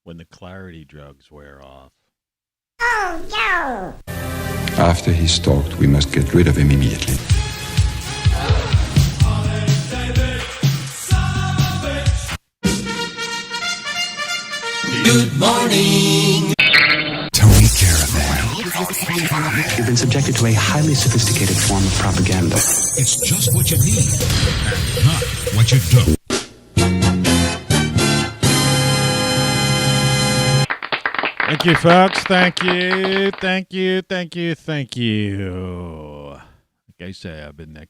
when the clarity drugs wear off. After he's stalked, we must get rid of him immediately. Good morning. Tony Caravan. You've been subjected to a highly sophisticated form of propaganda. It's just what you need, and not what you don't. Thank you, folks. Thank you. Thank you. Thank you. Thank you. Like I say, I've been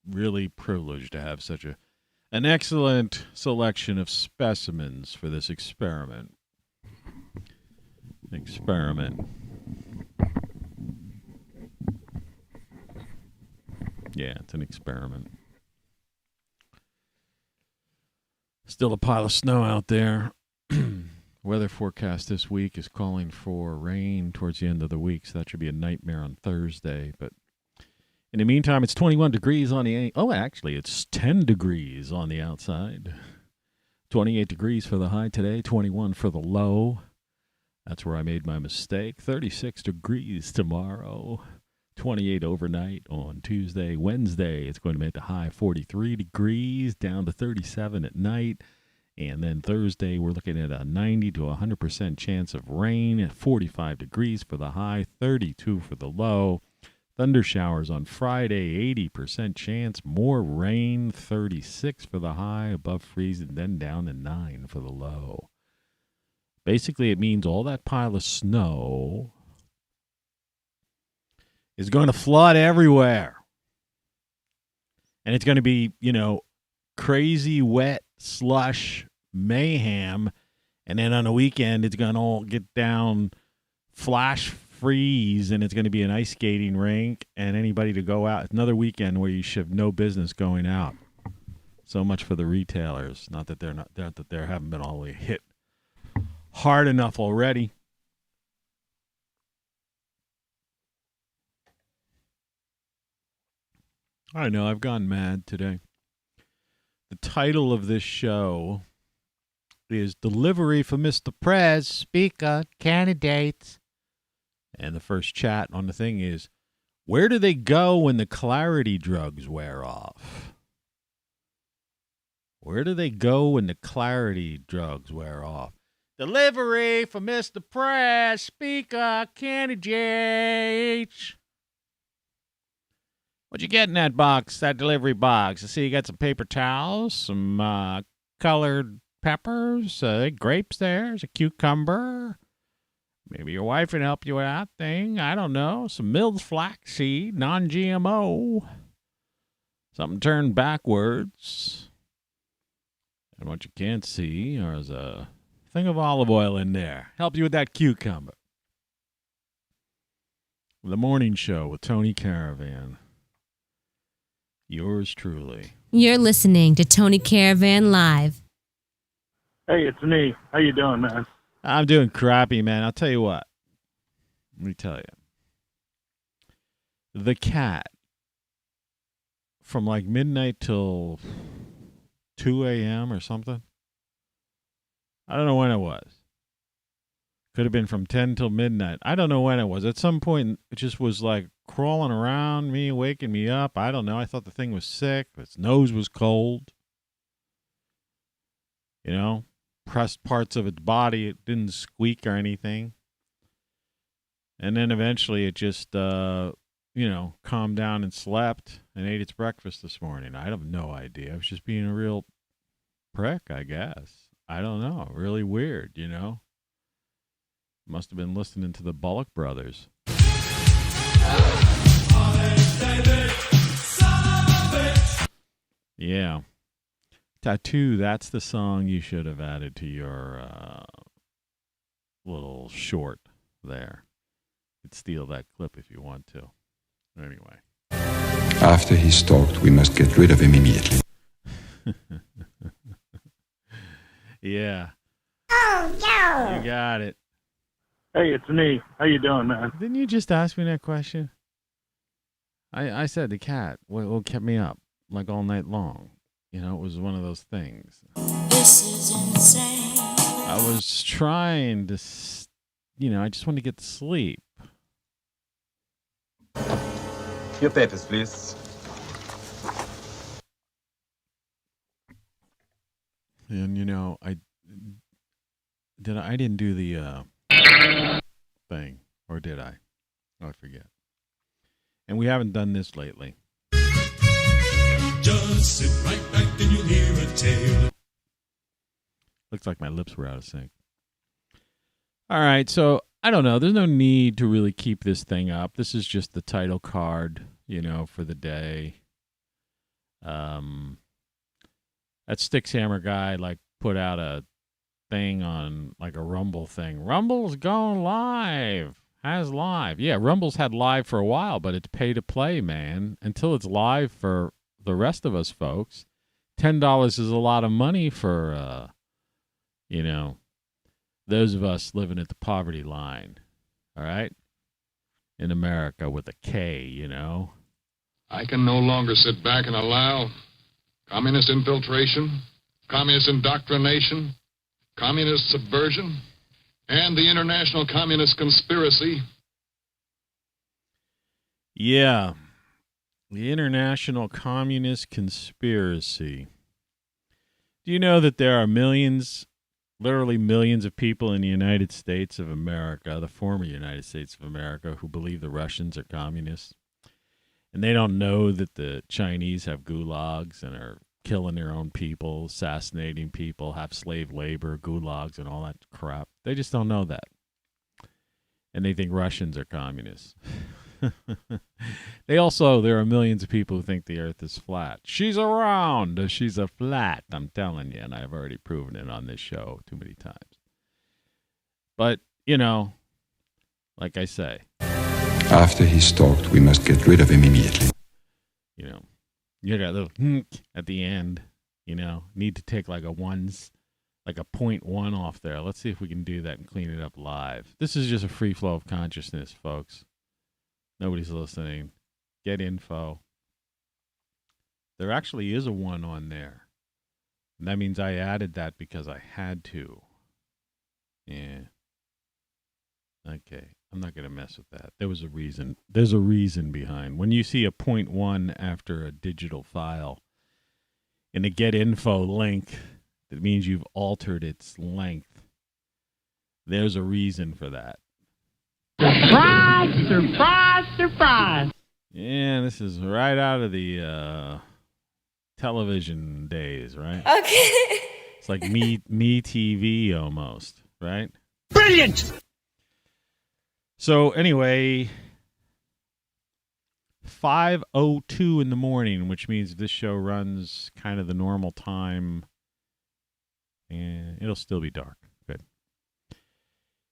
really privileged to have such an excellent selection of specimens for this experiment. Yeah, it's an experiment. Still a pile of snow out there. Weather forecast this week is calling for rain towards the end of the week, so that should be a nightmare on Thursday. But in the meantime, it's 21 degrees on the... Oh, actually, it's 10 degrees on the outside. 28 degrees for the high today, 21 for the low. That's where I made my mistake. 36 degrees tomorrow. 28 overnight on Tuesday. Wednesday, it's going to make the high 43 degrees, down to 37 at night. And then Thursday, we're looking at a 90 to 100% chance of rain at 45 degrees for the high, 32 for the low. Thunder showers on Friday, 80% chance. More rain, 36 for the high, above freezing, then down to 9 for the low. Basically, it means all that pile of snow is going to flood everywhere. And it's going to be, crazy wet slush mayhem, and then on the weekend it's going to all get down flash freeze, and it's going to be an ice skating rink, and anybody to go out. It's another weekend where you should have no business going out. So much for the retailers. Not that they haven't been all the way hit hard enough already. I know, I've gone mad today. The title of this show is Delivery for Mr. Prez, Speekah, Candidates. And the first chat on the thing is, where do they go when the clarity drugs wear off? Where do they go when the clarity drugs wear off? Delivery for Mr. Prez, Speekah, Candidates. What'd you get in that box, that delivery box? I see you got some paper towels, some colored peppers, grapes there, there's a cucumber. Maybe your wife can help you with that thing. I don't know. Some milled flaxseed, non-GMO. Something turned backwards. And what you can't see, there's a thing of olive oil in there. Help you with that cucumber. The Morning Show with Tony Caravan. Yours truly. You're listening to Tony Caravan Live. Hey, it's me. How you doing, man? I'm doing crappy, man. I'll tell you what. Let me tell you. The cat, from like midnight till 2 a.m. or something. I don't know when it was. Could have been from 10 till midnight. I don't know when it was. At some point, it just was like crawling around me, waking me up. I don't know. I thought the thing was sick. Its nose was cold. Pressed parts of its body. It didn't squeak or anything. And then eventually it just, calmed down and slept and ate its breakfast this morning. I have no idea. I was just being a real prick, I guess. I don't know. Really weird, Must have been listening to the Bullock Brothers. Yeah. Tattoo, that's the song you should have added to your little short there. You could steal that clip if you want to. Anyway. After he's stalked, we must get rid of him immediately. Yeah. Oh, no. You got it. Hey, it's me. How you doing, man? Didn't you just ask me that question? I said the cat. What kept me up all night long? It was one of those things. This is insane. I was trying to, I just wanted to get to sleep. Your papers, please. And I didn't do the thing, or did I? Oh, I forget. And we haven't done this lately. Just sit right back and you'll hear a tale. Looks like my lips were out of sync. All right, so I don't know. There's no need to really keep this thing up. This is just the title card, for the day. That Styx Hammer guy put out a thing on a Rumble thing. Rumble's going live. Has live. Yeah, Rumble's had live for a while, but it's pay to play, man. Until it's live for the rest of us folks. $10 is a lot of money for those of us living at the poverty line. All right? In America with a K, I can no longer sit back and allow communist infiltration, communist indoctrination, communist subversion, and the international communist conspiracy. Yeah. The international communist conspiracy. Do you know that there are millions, literally millions of people in the United States of America, the former United States of America, who believe the Russians are communists? And they don't know that the Chinese have gulags and are killing their own people, assassinating people, have slave labor, gulags, and all that crap. They just don't know that. And they think Russians are communists. There are millions of people who think the earth is flat. She's around. She's a flat. I'm telling you, and I've already proven it on this show too many times. But, like I say. After he's stalked, we must get rid of him immediately. You got a little at the end, need to take a 0.1 off there. Let's see if we can do that and clean it up live. This is just a free flow of consciousness, folks. Nobody's listening. Get info. There actually is a 1 on there. And that means I added that because I had to. Yeah. Okay. I'm not going to mess with that. There was a reason. There's a reason behind. When you see a 0.1 after a digital file in a get info link, that means you've altered its length. There's a reason for that. Surprise, surprise, surprise. Yeah, this is right out of the television days, right? Okay. It's like me TV almost, right? Brilliant! So anyway, 5:02 in the morning, which means this show runs kind of the normal time, and it'll still be dark. Good.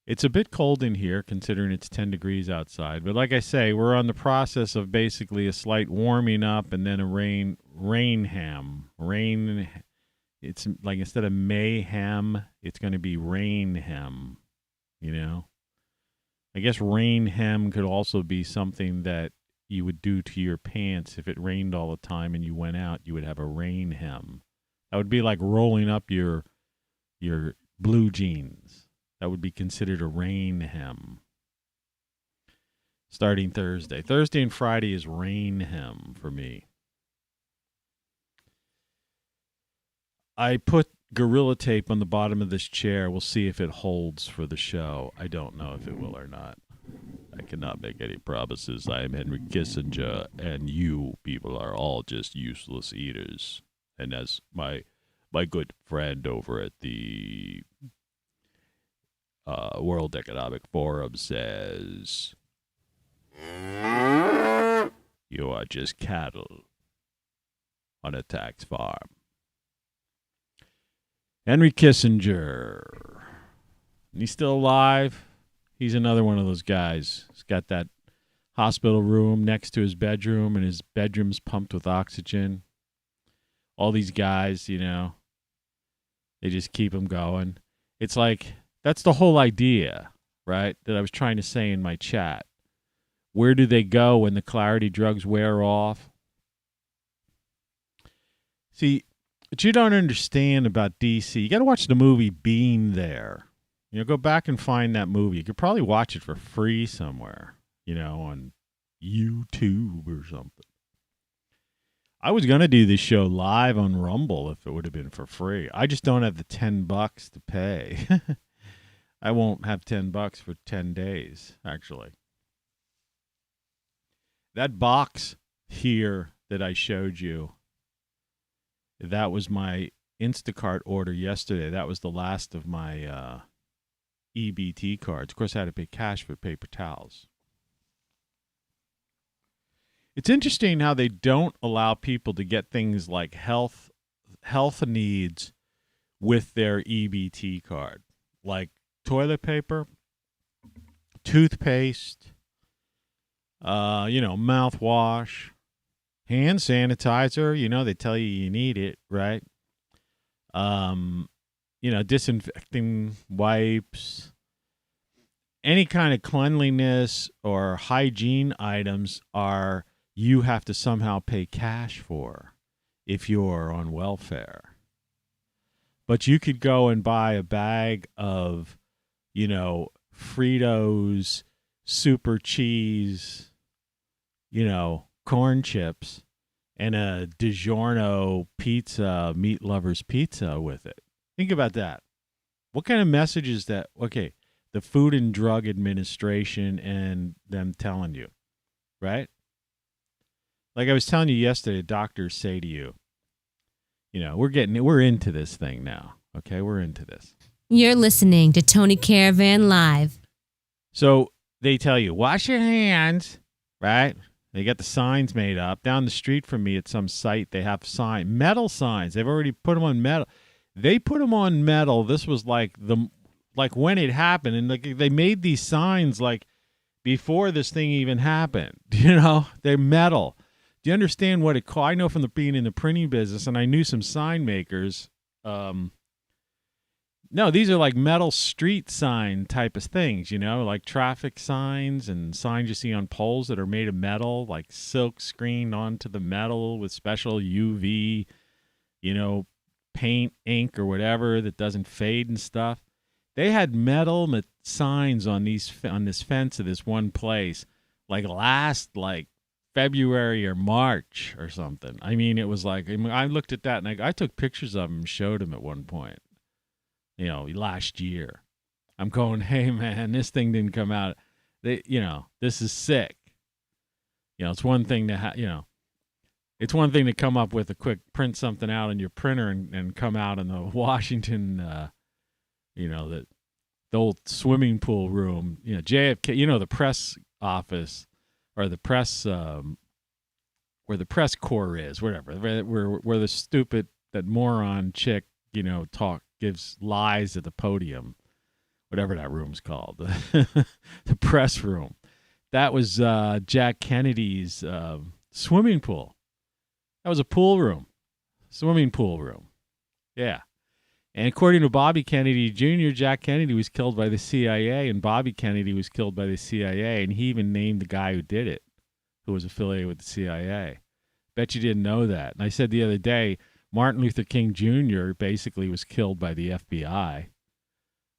It's a bit cold in here, considering it's 10 degrees outside. But like I say, we're on the process of basically a slight warming up and then a rain. It's like instead of mayhem, it's going to be rainhem, I guess rain hem could also be something that you would do to your pants if it rained all the time and you went out. You would have a rain hem. That would be like rolling up your blue jeans. That would be considered a rain hem. Starting Thursday. Thursday and Friday is rain hem for me. I put Gorilla Tape on the bottom of this chair. We'll see if it holds for the show. I don't know if it will or not. I cannot make any promises. I am Henry Kissinger, and you people are all just useless eaters. And as my good friend over at the World Economic Forum says, you are just cattle on a tax farm. Henry Kissinger. He's still alive. He's another one of those guys. He's got that hospital room next to his bedroom, and his bedroom's pumped with oxygen. All these guys, they just keep him going. It's like, that's the whole idea, right, that I was trying to say in my chat. Where do they go when the clarity drugs wear off? See, What you don't understand about DC, you got to watch the movie Being There. Go back and find that movie. You could probably watch it for free somewhere, on YouTube or something. I was going to do this show live on Rumble if it would have been for free. I just don't have the $10 to pay. I won't have $10 for 10 days, actually. That box here that I showed you, that was my Instacart order yesterday. That was the last of my EBT cards. Of course, I had to pay cash for paper towels. It's interesting how they don't allow people to get things like health needs with their EBT card, like toilet paper, toothpaste, mouthwash, hand sanitizer. They tell you need it, right? Disinfecting wipes, any kind of cleanliness or hygiene items you have to somehow pay cash for if you're on welfare. But you could go and buy a bag of, Fritos, super cheese, corn chips, and a DiGiorno pizza, meat lovers pizza with it. Think about that. What kind of message is that? Okay, the Food and Drug Administration and them telling you, right? Like I was telling you yesterday, doctors say to you, we're into this thing now. Okay, we're into this. You're listening to Tony Caravan Live. So they tell you, wash your hands, right? They got the signs made up. Down the street from me at some site, they have metal signs. They've already put them on metal. They put them on metal. This was like when it happened, and they made these signs like before this thing even happened. They're metal. Do you understand what it costs? I know from being in the printing business, and I knew some sign makers. No, these are like metal street sign type of things, like traffic signs and signs you see on poles that are made of metal, like silk screened onto the metal with special UV, paint, ink, or whatever that doesn't fade and stuff. They had metal signs on this fence of this one place, last February or March or something. I mean, it was I looked at that and I took pictures of them and showed them at one point, last year. I'm going, hey man, this thing didn't come out. This is sick. It's one thing to it's one thing to come up with a quick print something out on your printer and come out in the Washington, the old swimming pool room, JFK, the press office or the press, where the press corps is, whatever, where the stupid, that moron chick, gives lies at the podium, whatever that room's called, the press room. That was Jack Kennedy's swimming pool. That was a pool room, swimming pool room. Yeah. And according to Bobby Kennedy Jr., Jack Kennedy was killed by the CIA, and Bobby Kennedy was killed by the CIA, and he even named the guy who did it, who was affiliated with the CIA. Bet you didn't know that. And I said the other day, Martin Luther King Jr. basically was killed by the FBI,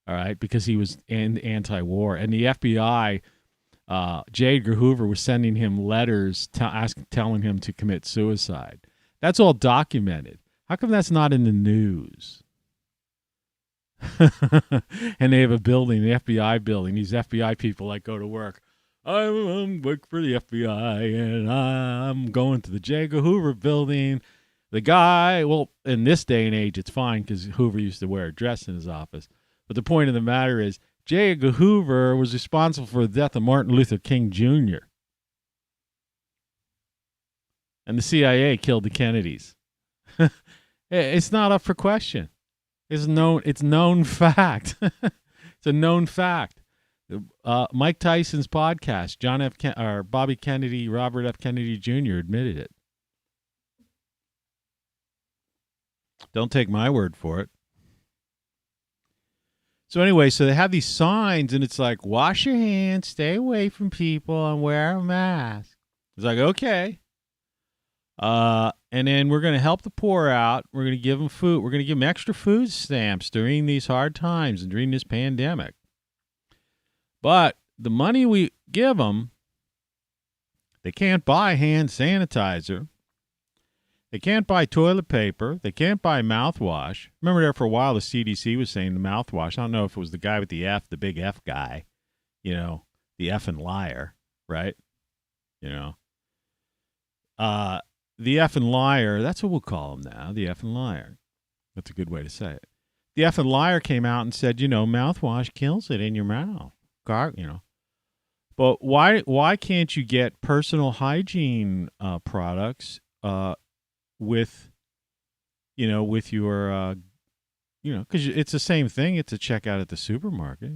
all right, because he was anti-war. And the FBI, J. Edgar Hoover was sending him letters telling him to commit suicide. That's all documented. How come that's not in the news? And they have a building, the FBI building. These FBI people go to work. I'm work for the FBI, and I'm going to the J. Edgar Hoover building. The guy, well, in this day and age, it's fine because Hoover used to wear a dress in his office. But the point of the matter is, J. Edgar Hoover was responsible for the death of Martin Luther King Jr. And the CIA killed the Kennedys. It's not up for question. It's known fact. It's a known fact. Mike Tyson's podcast, Bobby Kennedy, Robert F. Kennedy Jr. admitted it. Don't take my word for it. So anyway, so they have these signs, and it's like, wash your hands, stay away from people, and wear a mask. It's like, okay. And then we're going to help the poor out. We're going to give them food. We're going to give them extra food stamps during these hard times and during this pandemic. But the money we give them, they can't buy hand sanitizer. They can't buy toilet paper. They can't buy mouthwash. Remember there for a while the CDC was saying the mouthwash. I don't know if it was the guy with the F, the big F guy, the effing liar, right? The effing liar, that's what we'll call him now, the effing liar. That's a good way to say it. The effing liar came out and said, mouthwash kills it in your mouth. But why can't you get personal hygiene products with your, because it's the same thing. It's a checkout at the supermarket.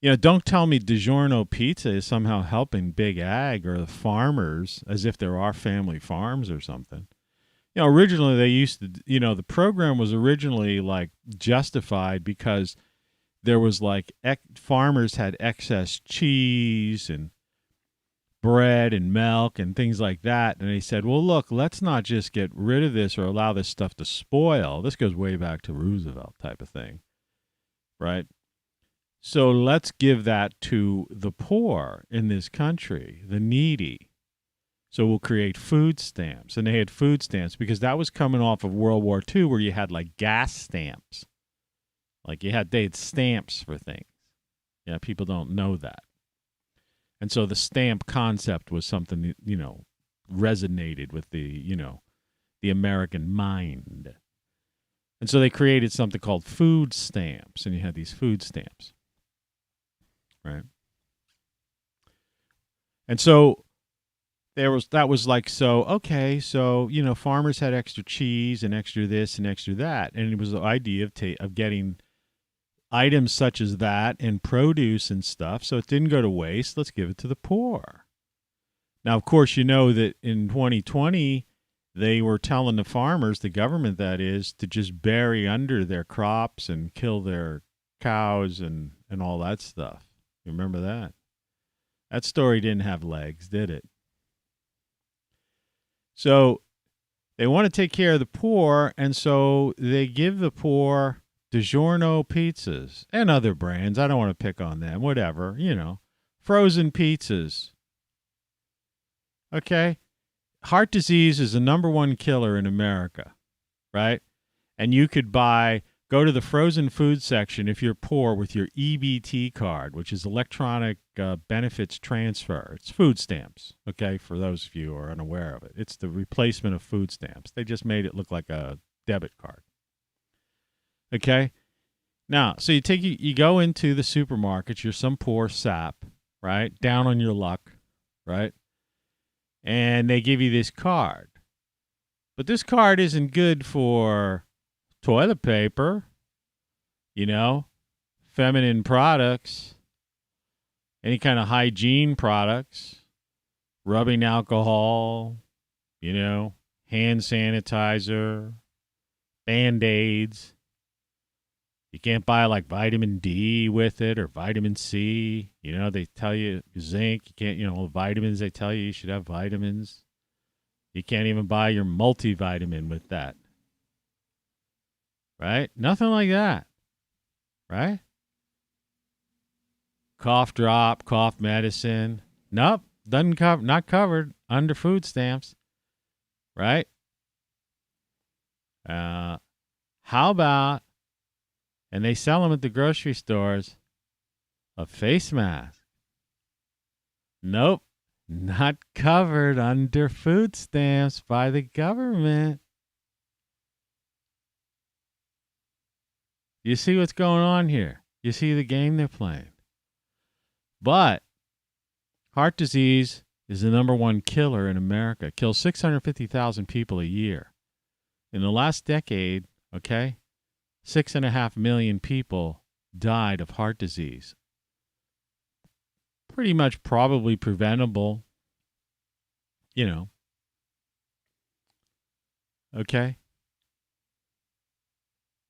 Don't tell me DiGiorno pizza is somehow helping Big Ag or the farmers as if there are family farms or something. Originally they used to, the program was originally like justified because there was like farmers had excess cheese and bread and milk and things like that. And they said, well, look, let's not just get rid of this or allow this stuff to spoil. This goes way back to Roosevelt type of thing, right? So let's give that to the poor in this country, the needy. So we'll create food stamps. And they had food stamps because that was coming off of World War II where you had like gas stamps. Like they had stamps for things. Yeah, people don't know that. And so the stamp concept was something that, resonated with the American mind. And so they created something called food stamps, and you had these food stamps. Right. And so that was like, farmers had extra cheese and extra this and extra that. And it was the idea of getting items such as that and produce and stuff. So it didn't go to waste. Let's give it to the poor. Now, of course, that in 2020, they were telling the farmers, the government that is, to just bury under their crops and kill their cows and all that stuff. You remember that? That story didn't have legs, did it? So they want to take care of the poor, and so they give the poor DiGiorno pizzas and other brands. I don't want to pick on them, whatever, frozen pizzas. Okay? Heart disease is the number one killer in America, right? And you could go to the frozen food section if you're poor with your EBT card, which is electronic benefits transfer. It's food stamps, okay, for those of you who are unaware of it. It's the replacement of food stamps. They just made it look like a debit card. Okay? Now, so you go into the supermarket, you're some poor sap, right? Down on your luck, right? And they give you this card. But this card isn't good for toilet paper, feminine products, any kind of hygiene products, rubbing alcohol, hand sanitizer, Band-Aids. You can't buy like vitamin D with it or vitamin C. They tell you zinc. You can't, vitamins, they tell you should have vitamins. You can't even buy your multivitamin with that. Right? Nothing like that. Right? Cough drop, cough medicine. Nope. Not covered under food stamps. Right? How about, and they sell them at the grocery stores, a face mask? Nope. Not covered under food stamps by the government. You see what's going on here? You see the game they're playing. But heart disease is the number one killer in America. It kills 650,000 people a year. In the last decade, 6.5 million people died of heart disease. Pretty much probably preventable, Okay?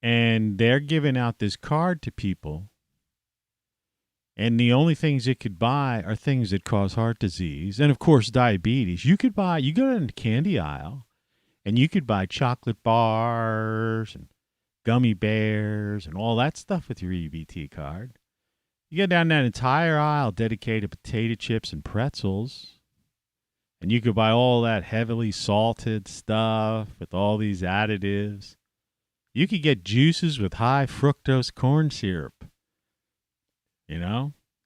And they're giving out this card to people. And the only things it could buy are things that cause heart disease. And, of course, diabetes. You go into the candy aisle, and you could buy chocolate bars and gummy bears and all that stuff with your EBT card. You go down that entire aisle dedicated to potato chips and pretzels, and you could buy all that heavily salted stuff with all these additives. You could get juices with high fructose corn syrup.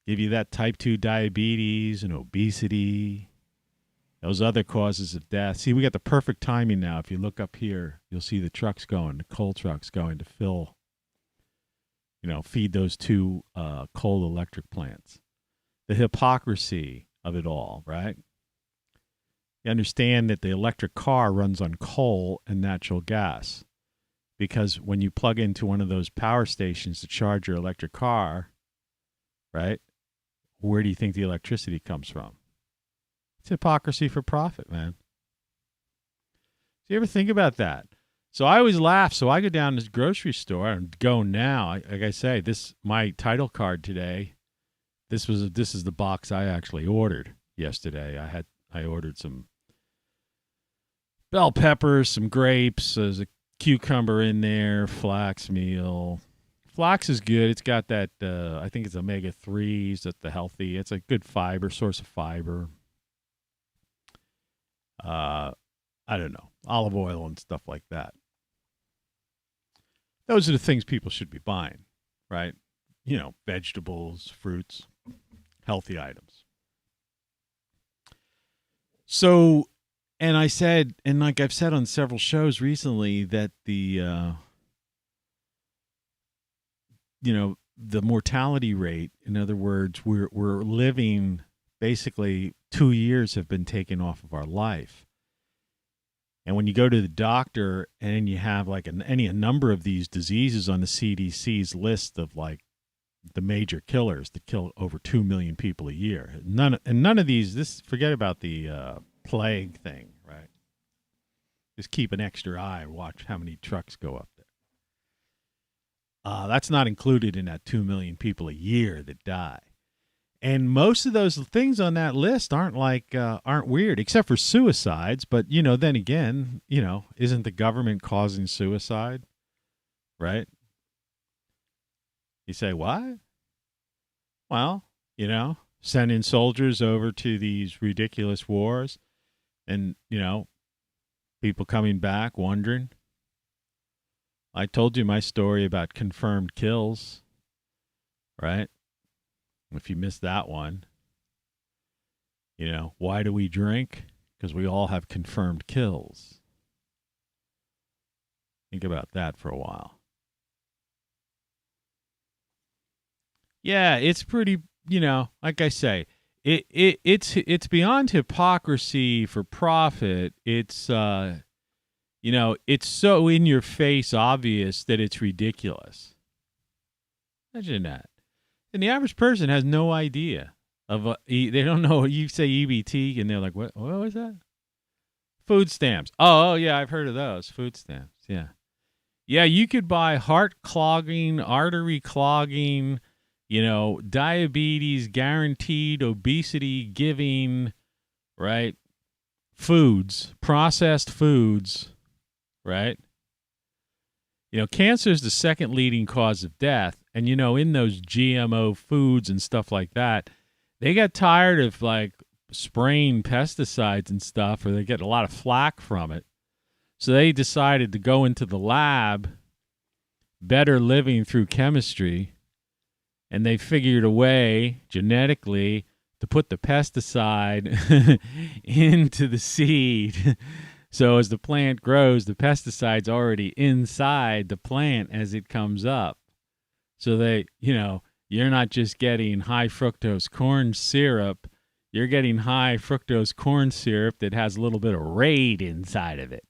Give you that type 2 diabetes and obesity, those other causes of death. See, we got the perfect timing now. If you look up here, you'll see the trucks going, the coal trucks going to fill, feed those 2 coal electric plants. The hypocrisy of it all, right? You understand that the electric car runs on coal and natural gas, because when you plug into one of those power stations to charge your electric car, right, where do you think the electricity comes from? It's hypocrisy for profit, man. Do you ever think about that? So I always laugh. So I go down to the grocery store and go now. Like I say, my title card today. This is the box I actually ordered yesterday. I ordered some bell peppers, some grapes. There's a cucumber in there, flax meal. Flax is good. It's got that, I think it's omega-3s, that's the healthy. It's a good source of fiber. I don't know, olive oil and stuff like that. Those are the things people should be buying, right? Vegetables, fruits, healthy items. So, and I said, and like I've said on several shows recently, that the mortality rate, in other words, we're living, basically 2 years have been taken off of our life. And when you go to the doctor and you have like a number of these diseases on the CDC's list of like the major killers that kill over 2 million people a year, none of these, forget about the plague thing, right? Just keep an extra eye, watch how many trucks go up there. That's not included in that 2 million people a year that die. And most of those things on that list aren't weird, except for suicides. But, then again, isn't the government causing suicide? Right? You say, what? Well, sending soldiers over to these ridiculous wars and, people coming back wondering. I told you my story about confirmed kills, right? If you missed that one, why do we drink? Because we all have confirmed kills. Think about that for a while. Yeah, it's pretty, like I say, it's beyond hypocrisy for profit. It's it's so in your face obvious that it's ridiculous. Imagine that. And the average person has no idea of they don't know. You say EBT and they're like, what was that? Food stamps. Oh yeah, I've heard of those. Food stamps. Yeah. Yeah, you could buy heart clogging, artery clogging, diabetes guaranteed, obesity giving, right? Foods, processed foods, right? Cancer is the second leading cause of death. And, in those GMO foods and stuff like that, they got tired of spraying pesticides and stuff, or they get a lot of flack from it. So they decided to go into the lab, better living through chemistry, and they figured a way genetically to put the pesticide into the seed. So as the plant grows, the pesticide's already inside the plant as it comes up. So they, you're not just getting high fructose corn syrup, you're getting high fructose corn syrup that has a little bit of Raid inside of it,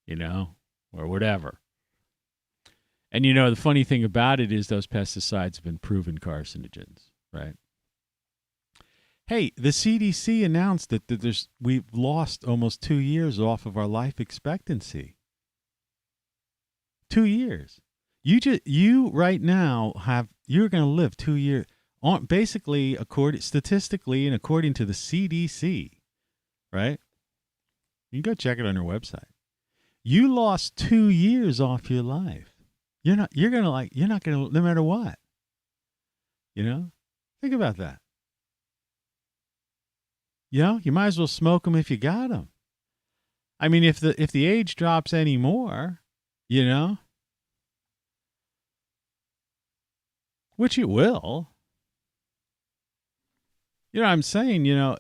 or whatever. And, the funny thing about it is those pesticides have been proven carcinogens, right? Hey, the CDC announced that we've lost almost 2 years off of our life expectancy. 2 years. You right now you're going to live 2 years. basically, statistically and according to the CDC, right? You can go check it on their website. You lost 2 years off your life. You're not going to, no matter what. You know? Think about that. You know, you might as well smoke them if you got them. I mean, if the age drops any more, you know, which it will. You know what I'm saying? You know,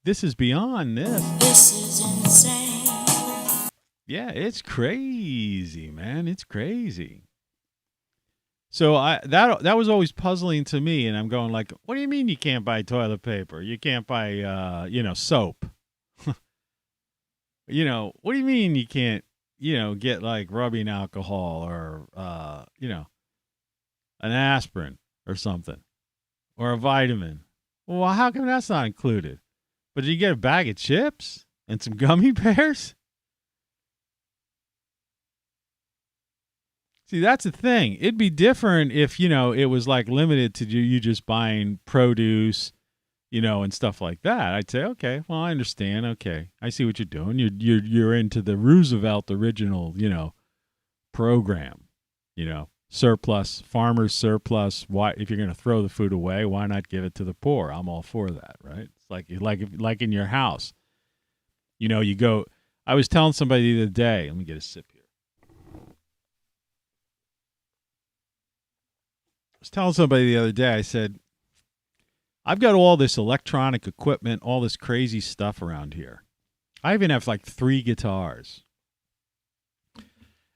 this is beyond this. This is insane. Yeah, it's crazy, man. It's crazy. So that was always puzzling to me, and I'm going like, what do you mean you can't buy toilet paper? You can't buy soap. You know, what do you mean you can't, get like rubbing alcohol or an aspirin or something or a vitamin? Well, how come that's not included? But did you get a bag of chips and some gummy bears? See, that's the thing. It'd be different if, it was like limited to you just buying produce, and stuff like that. I'd say, okay, well, I understand. Okay, I see what you're doing. You're into the Roosevelt original, program, surplus, farmers surplus. Why, if you're going to throw the food away, why not give it to the poor? I'm all for that, right? It's like in your house, you go. I was telling somebody the other day. Let me get a sip here. I was telling somebody the other day. I said, I've got all this electronic equipment, all this crazy stuff around here. I even have like 3 guitars.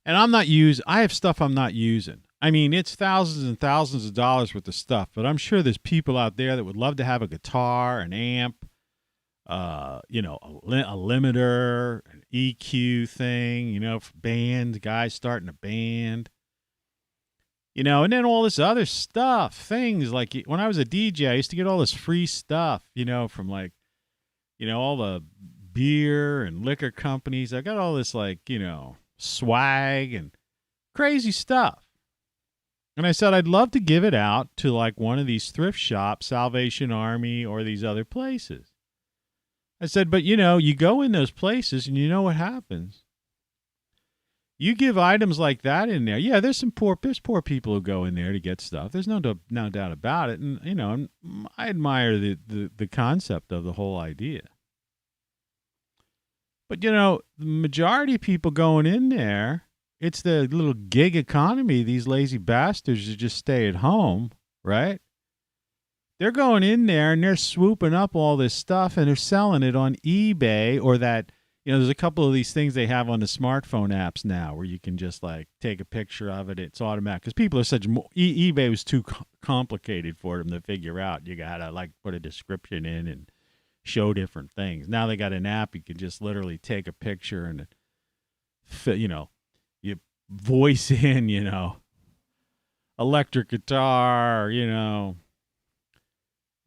And I have stuff I'm not using. I mean, it's thousands and thousands of dollars worth of stuff, but I'm sure there's people out there that would love to have a guitar, an amp, a limiter, an EQ thing, for bands, guys starting a band. And then all this other stuff, things like when I was a DJ, I used to get all this free stuff, from like, all the beer and liquor companies. I got all this like, swag and crazy stuff. And I said, I'd love to give it out to like one of these thrift shops, Salvation Army, or these other places. I said, but you go in those places and you know what happens. You give items like that in there. Yeah, there's poor people who go in there to get stuff. There's no doubt about it. And, I admire the concept of the whole idea. But, the majority of people going in there, it's the little gig economy. These lazy bastards who just stay at home, right? They're going in there and they're swooping up all this stuff and they're selling it on eBay or that. There's a couple of these things they have on the smartphone apps now where you can just like take a picture of it. It's automatic because people are eBay was too complicated for them to figure out. You got to like put a description in and show different things. Now they got an app. You can just literally take a picture and, you voice in, electric guitar,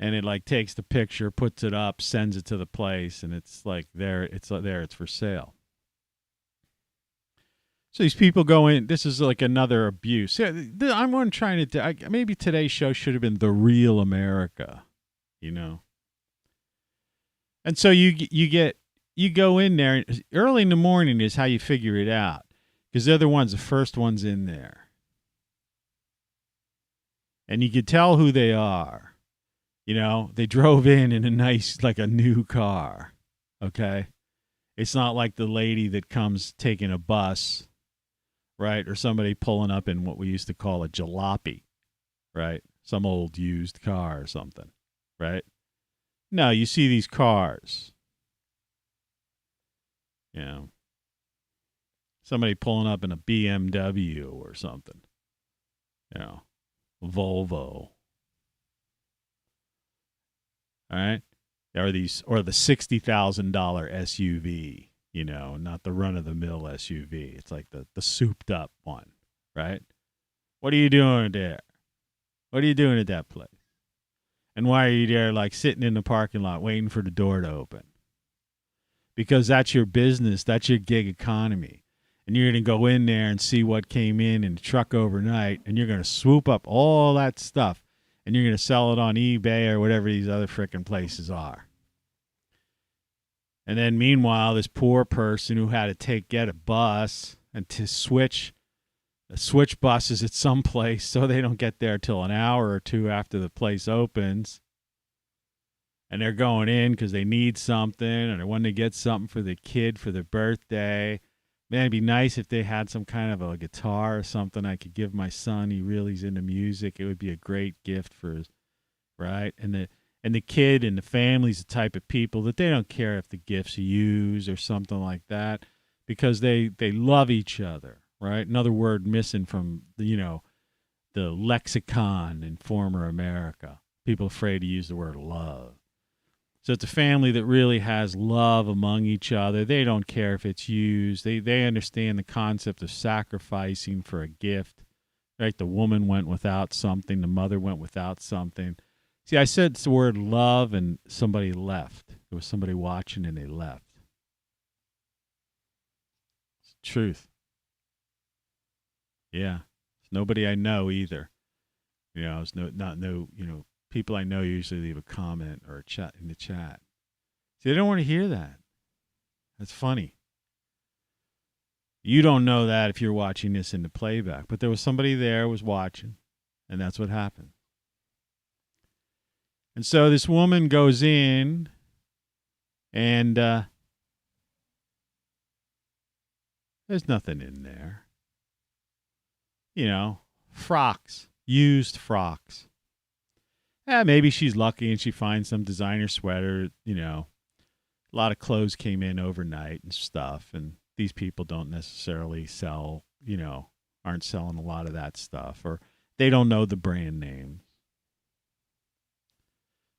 and it like takes the picture, puts it up, sends it to the place, and it's like there, it's for sale. So these people go in. This is like another abuse. I'm trying to. Maybe today's show should have been The Real America, And so you go in there early in the morning is how you figure it out because they're the first ones in there, and you can tell who they are. They drove in a nice, like a new car, okay? It's not like the lady that comes taking a bus, right? Or somebody pulling up in what we used to call a jalopy, right? Some old used car or something, right? No, you see these cars. Somebody pulling up in a BMW or something, Volvo. All right, or the $60,000 SUV, not the run of the mill SUV. It's like the souped up one, right? What are you doing there? What are you doing at that place? And why are you there, like sitting in the parking lot waiting for the door to open? Because that's your business, that's your gig economy, and you're going to go in there and see what came in the truck overnight, and you're going to swoop up all that stuff. and you're going to sell it on eBay or whatever these other frickin' places are. And then meanwhile, this poor person who had to get a bus and to switch buses at some place so they don't get there till an hour or two after the place opens. And they're going in because they need something or they want to get something for the kid for their birthday. Man, it'd be nice if they had some kind of a guitar or something I could give my son. He really's into music. It would be a great gift for his, right? And the kid and the family's the type of people that they don't care if the gifts are used or something like that because they love each other, right? Another word missing from the lexicon in former America. People afraid to use the word love. So it's a family that really has love among each other. They don't care if it's used. They understand the concept of sacrificing for a gift, right? The woman went without something. The mother went without something. See, I said the word love and somebody left. There was somebody watching and they left. It's the truth. Yeah. It's nobody I know either. It's people I know usually leave a comment or a chat in the chat. See, they don't want to hear that. That's funny. You don't know that if you're watching this in the playback, but there was somebody there was watching, and that's what happened. And so this woman goes in, and there's nothing in there. Frocks, used frocks. Maybe she's lucky and she finds some designer sweater, a lot of clothes came in overnight and stuff. And these people don't necessarily sell, aren't selling a lot of that stuff. Or they don't know the brand names.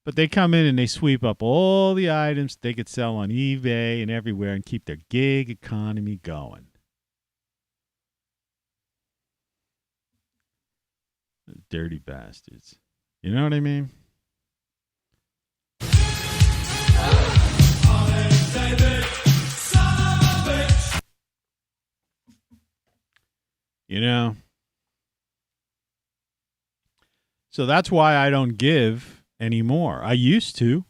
But they come in and they sweep up all the items they could sell on eBay and everywhere and keep their gig economy going. Dirty bastards. You know what I mean? So that's why I don't give anymore. I used to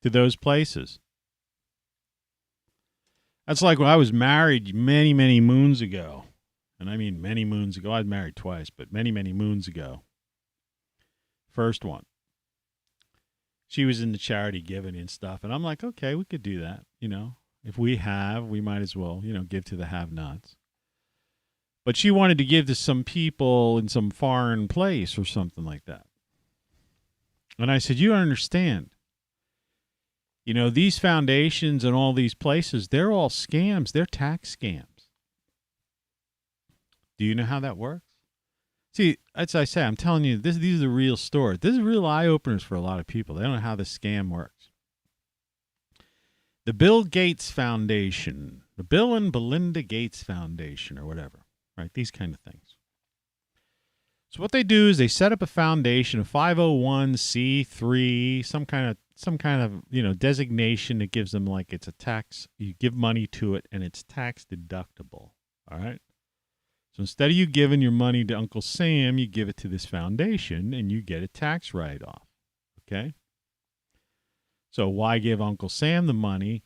those places. That's like when I was married many, many moons ago. And I mean many moons ago. I was married twice, but many, many moons ago. First one. She was in the charity giving and stuff. And I'm like, okay, we could do that. If we might as well, give to the have-nots. But she wanted to give to some people in some foreign place or something like that. And I said, you don't understand. These foundations and all these places, they're all scams. They're tax scams. Do you know how that works? See, as I say, I'm telling you, these are the real stories. This is real eye-openers for a lot of people. They don't know how the scam works. The Bill Gates Foundation, the Bill and Belinda Gates Foundation or whatever, right? These kind of things. So what they do is they set up a foundation, a 501c3, some kind of designation that gives them like it's a tax. You give money to it and it's tax deductible. All right. So instead of you giving your money to Uncle Sam, you give it to this foundation and you get a tax write-off. Okay? So why give Uncle Sam the money?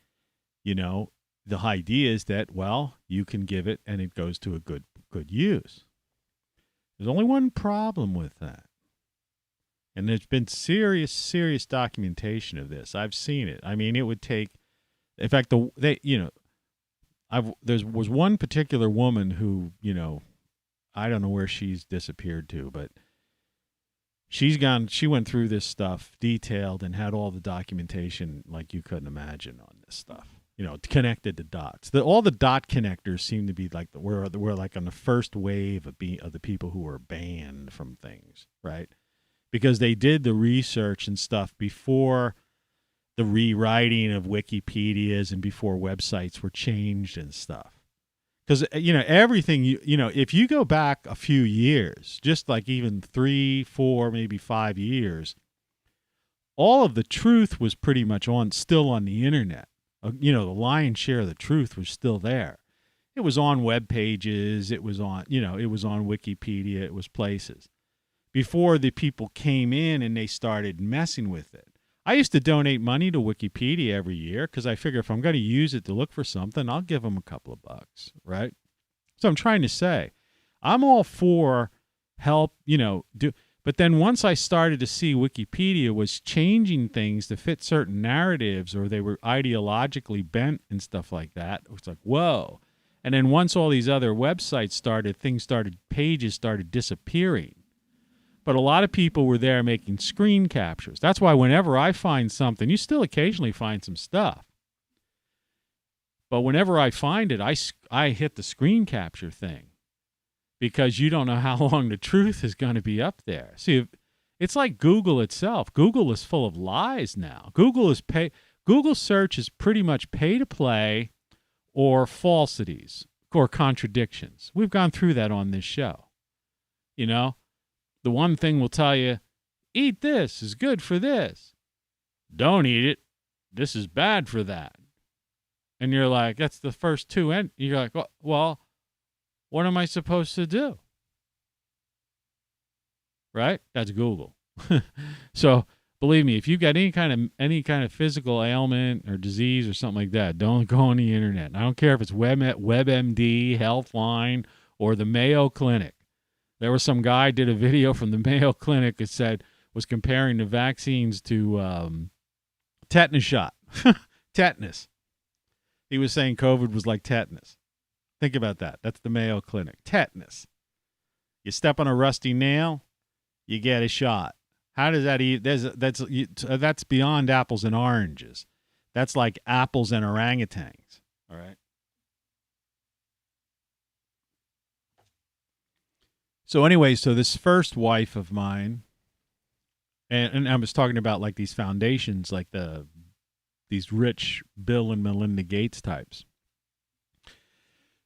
The idea is that, well, you can give it and it goes to a good use. There's only one problem with that. And there's been serious documentation of this. I've seen it. I mean, it would take, in fact, there was one particular woman who, I don't know where she's disappeared to, but she went through this stuff detailed and had all the documentation like you couldn't imagine on this stuff. Connected the dots. All the dot connectors seem to be like we're like on the first wave of the people who were banned from things, right? Because they did the research and stuff before the rewriting of Wikipedias and before websites were changed and stuff. Because, everything, if you go back a few years, just like even 3, 4, maybe 5 years, all of the truth was pretty much still on the internet. The lion's share of the truth was still there. It was on web pages. It was on, it was on Wikipedia. It was places. before the people came in and they started messing with it. I used to donate money to Wikipedia every year because I figure if I'm going to use it to look for something, I'll give them a couple of bucks, right? So I'm trying to say, I'm all for help, but then once I started to see Wikipedia was changing things to fit certain narratives, or they were ideologically bent and stuff like that, it was like, whoa. And then once all these other websites started, pages started disappearing. But a lot of people were there making screen captures. That's why whenever I find something, you still occasionally find some stuff. But whenever I find it, I hit the screen capture thing, because you don't know how long the truth is going to be up there. See, it's like Google itself. Google is full of lies now. Google search is pretty much pay to play or falsities or contradictions. We've gone through that on this show. The one thing will tell you, eat this is good for this. Don't eat it. This is bad for that. And you're like, that's the first two. And you're like, well, what am I supposed to do? Right? That's Google. So believe me, if you got any kind of physical ailment or disease or something like that, don't go on the internet. I don't care if it's WebMD, Healthline, or the Mayo Clinic. There was some guy did a video from the Mayo Clinic that was comparing the vaccines to tetanus shot. Tetanus. He was saying COVID was like tetanus. Think about that. That's the Mayo Clinic. Tetanus. You step on a rusty nail, you get a shot. How does that that's beyond apples and oranges. That's like apples and orangutans. All right. So anyway, this first wife of mine, and I was talking about like these foundations, like these rich Bill and Melinda Gates types.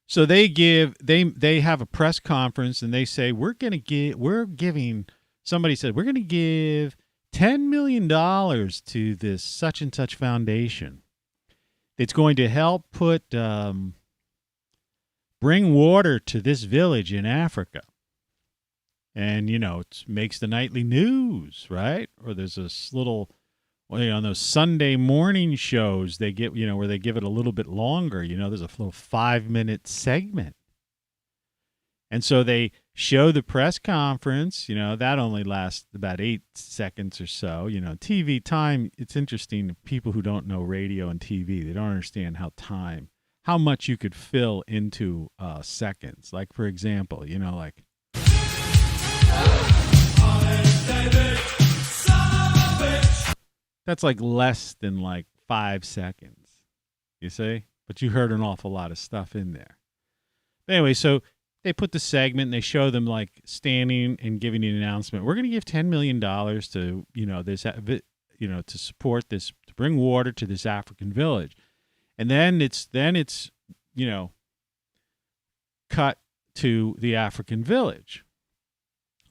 So they have a press conference and they say, somebody said, we're going to give $10 million to this such and such foundation. It's going to help bring water to this village in Africa. And, it makes the nightly news, right? Or there's this little, on those Sunday morning shows, they get, where they give it a little bit longer. There's a little 5-minute segment. And so they show the press conference, that only lasts about 8 seconds or so. TV time, it's interesting. People who don't know radio and TV, they don't understand how much you could fill into seconds. Like, for example, like, that's like less than like 5 seconds, you see? But you heard an awful lot of stuff in there. But anyway, so they put the segment and they show them like standing and giving an announcement. We're going to give $10 million to, this, to support this, to bring water to this African village. And then it's cut to the African village.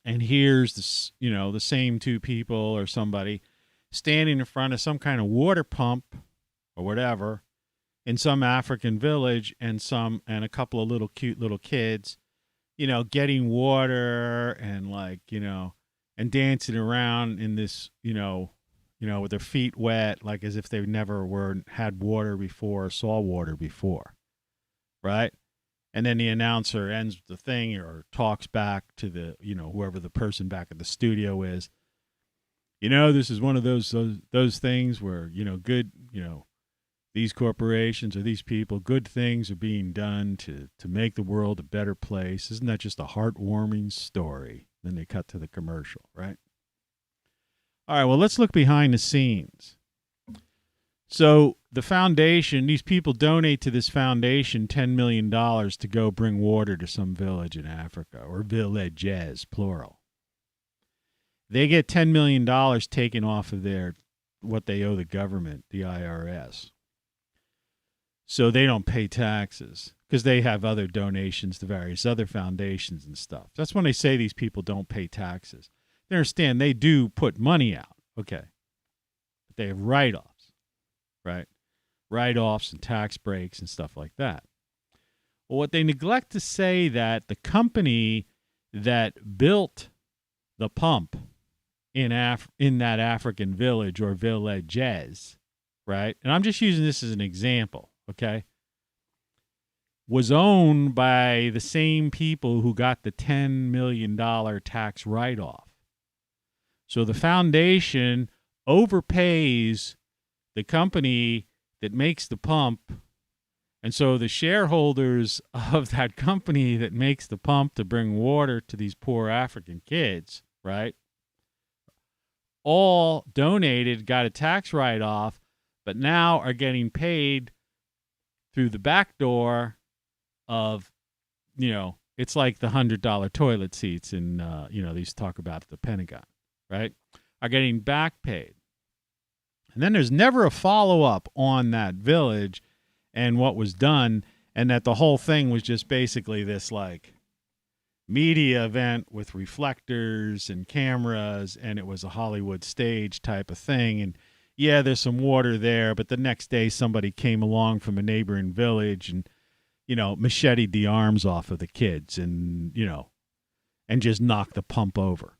And here's this, the same two people or somebody standing in front of some kind of water pump or whatever in some African village, and a couple of cute little kids, getting water and like, and dancing around in this, with their feet wet, like as if they never had water before or saw water before. Right? And then the announcer ends the thing or talks back to the, whoever the person back at the studio is. This is one of those things where, good, these corporations or these people, good things are being done to make the world a better place. Isn't that just a heartwarming story? Then they cut to the commercial, right? All right, well, let's look behind the scenes. So the foundation, these people donate to this foundation $10 million to go bring water to some village in Africa, or villages, plural. They get $10 million taken off of what they owe the government, the IRS. So they don't pay taxes because they have other donations to various other foundations and stuff. That's when they say these people don't pay taxes. They understand they do put money out, okay, but they have write-offs, right? Write-offs and tax breaks and stuff like that. Well, what they neglect to say that the company that built the pump in that African village or villages, right? And I'm just using this as an example, okay? Was owned by the same people who got the $10 million tax write-off. So the foundation overpays the company that makes the pump, and so the shareholders of that company that makes the pump to bring water to these poor African kids, right, all donated, got a tax write-off, but now are getting paid through the back door of, it's like the $100 toilet seats in, they used to talk about at the Pentagon, right, are getting back paid. And then there's never a follow-up on that village and what was done, and that the whole thing was just basically this, like, media event with reflectors and cameras, and it was a Hollywood stage type of thing. And, yeah, there's some water there, but the next day somebody came along from a neighboring village and, macheted the arms off of the kids and, and just knocked the pump over.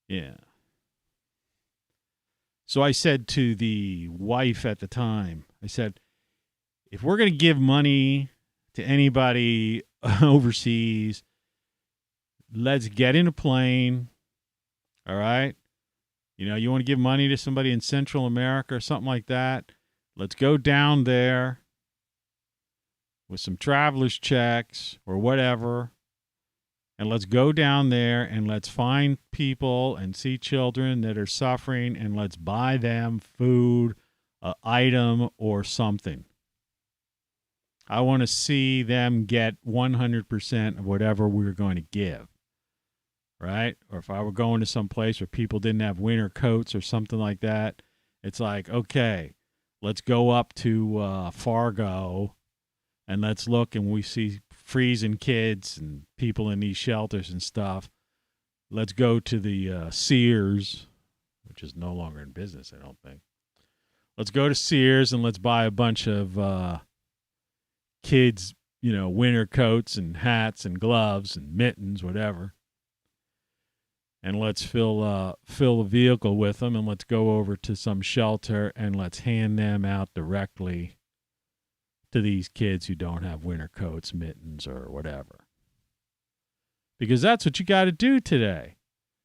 Yeah. So I said to the wife at the time, I said, if we're going to give money to anybody overseas, let's get in a plane, all right? You want to give money to somebody in Central America or something like that, let's go down there with some traveler's checks or whatever, and let's go down there and let's find people and see children that are suffering, and let's buy them food, an item, or something. I want to see them get 100% of whatever we're going to give, right? Or if I were going to some place where people didn't have winter coats or something like that, it's like, okay, let's go up to Fargo and let's look, and we see freezing kids and people in these shelters and stuff. Let's go to the Sears, which is no longer in business, I don't think. Let's go to Sears and let's buy a bunch of kids, winter coats and hats and gloves and mittens, whatever. And let's fill a vehicle with them, and let's go over to some shelter and let's hand them out directly to these kids who don't have winter coats, mittens, or whatever. Because that's what you got to do today.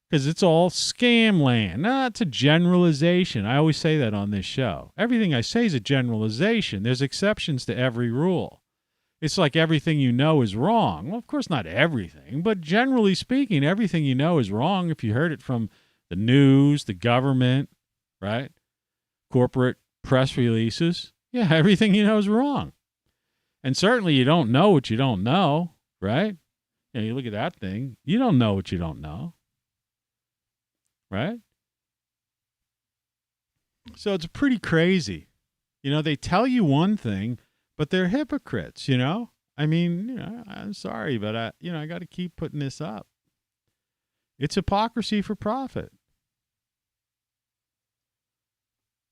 Because it's all scam land. Nah, it's a generalization. I always say that on this show. Everything I say is a generalization. There's exceptions to every rule. It's like everything you know is wrong. Well, of course, not everything, but generally speaking, everything you know is wrong if you heard it from the news, the government, right? Corporate press releases. Yeah, everything you know is wrong. And certainly you don't know what you don't know, right? You look at that thing. You don't know what you don't know, right? So it's pretty crazy. They tell you one thing, but they're hypocrites, I mean, I'm sorry, but I got to keep putting this up. It's hypocrisy for profit.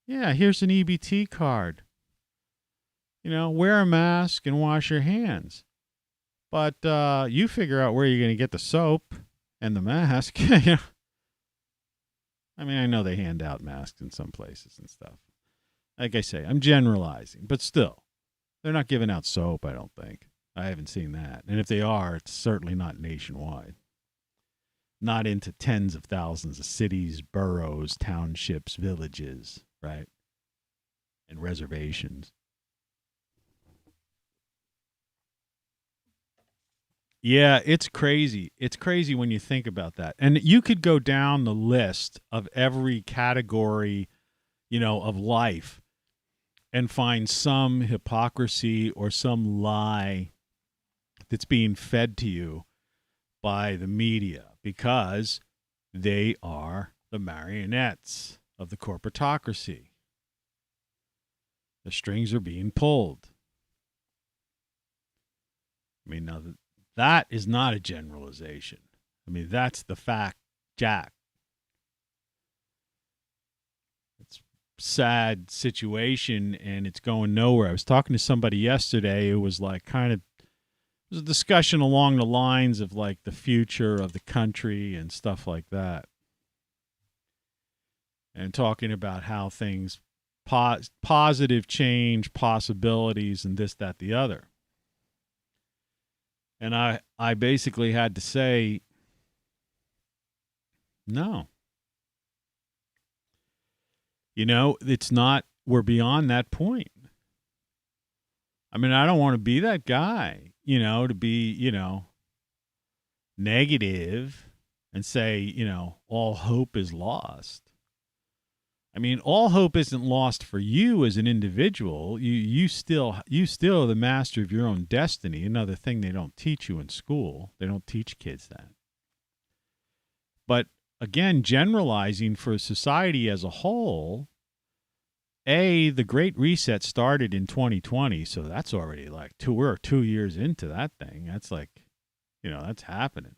Yeah, here's an EBT card. Wear a mask and wash your hands. But you figure out where you're going to get the soap and the mask. I mean, I know they hand out masks in some places and stuff. Like I say, I'm generalizing, but still, they're not giving out soap, I don't think. I haven't seen that. And if they are, it's certainly not nationwide. Not into tens of thousands of cities, boroughs, townships, villages, right? And reservations. Yeah, it's crazy. It's crazy when you think about that. And you could go down the list of every category, of life and find some hypocrisy or some lie that's being fed to you by the media because they are the marionettes of the corporatocracy. The strings are being pulled. I mean, now that is not a generalization. I mean, that's the fact, Jack. It's a sad situation, and it's going nowhere. I was talking to somebody yesterday who was like kind of was a discussion along the lines of like the future of the country and stuff like that. And talking about how things, positive change, possibilities, and this, that, the other. And I basically had to say, no. It's not, we're beyond that point. I mean, I don't want to be that guy, to be, negative and say, all hope is lost. I mean, all hope isn't lost for you as an individual. You still are the master of your own destiny. Another thing they don't teach you in school. They don't teach kids that. But again, generalizing for society as a whole, the Great Reset started in 2020, so that's already like we're 2 years into that thing. That's like, that's happening.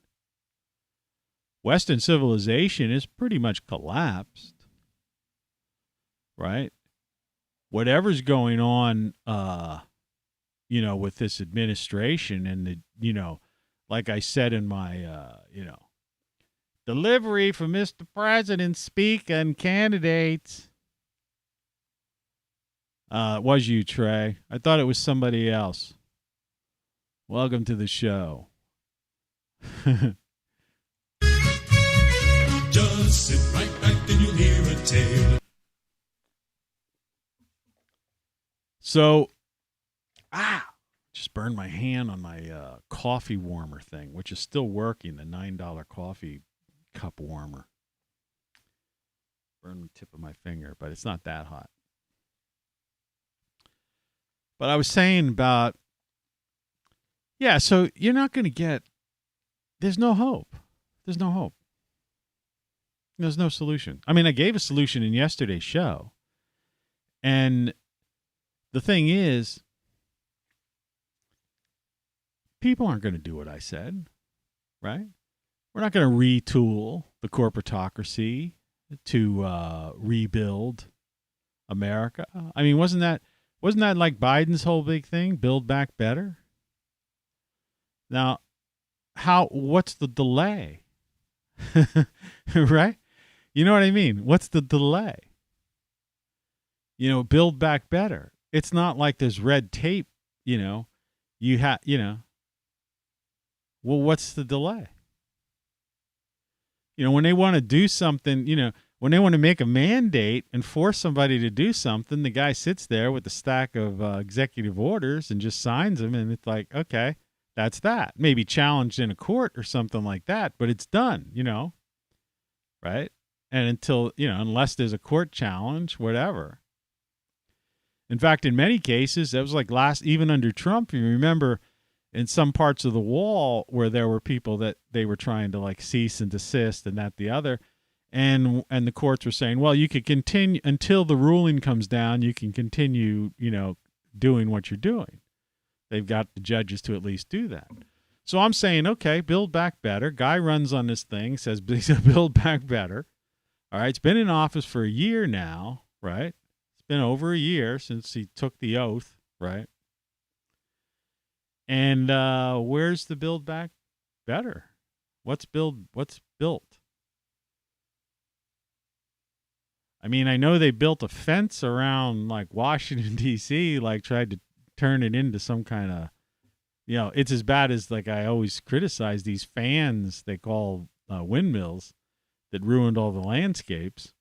Western civilization is pretty much collapsed. Right? Whatever's going on, with this administration and like I said in my, delivery for Mr. President, Speekah, and candidates. It was you, Trey. I thought it was somebody else. Welcome to the show. Just sit right back and you'll hear a tale. So, just burned my hand on my coffee warmer thing, which is still working, the $9 coffee cup warmer. Burned the tip of my finger, but it's not that hot. But I was saying about, so you're not going to get, there's no hope. There's no hope. There's no solution. I mean, I gave a solution in yesterday's show, and the thing is, people aren't going to do what I said, right? We're not going to retool the corporatocracy to rebuild America. I mean, wasn't that like Biden's whole big thing? Build back better. Now, what's the delay? Right? You know what I mean? What's the delay? Build back better. It's not like there's red tape, well, what's the delay? When they want to do something, when they want to make a mandate and force somebody to do something, the guy sits there with a stack of executive orders and just signs them. And it's like, okay, that's that. Maybe challenged in a court or something like that, but it's done, right? And until, unless there's a court challenge, whatever. In fact, in many cases, that was like even under Trump, you remember in some parts of the wall where there were people that they were trying to like cease and desist and that the other. And the courts were saying, well, you could continue until the ruling comes down. You can continue, doing what you're doing. They've got the judges to at least do that. So I'm saying, okay, build back better. Guy runs on this thing, says build back better. All right. It's been in office for a year now, right? Been over a year since he took the oath, right? And where's the build back better? What's built? I mean, I know they built a fence around like Washington D.C., like tried to turn it into some kind of, it's as bad as like I always criticize these fans they call windmills that ruined all the landscapes.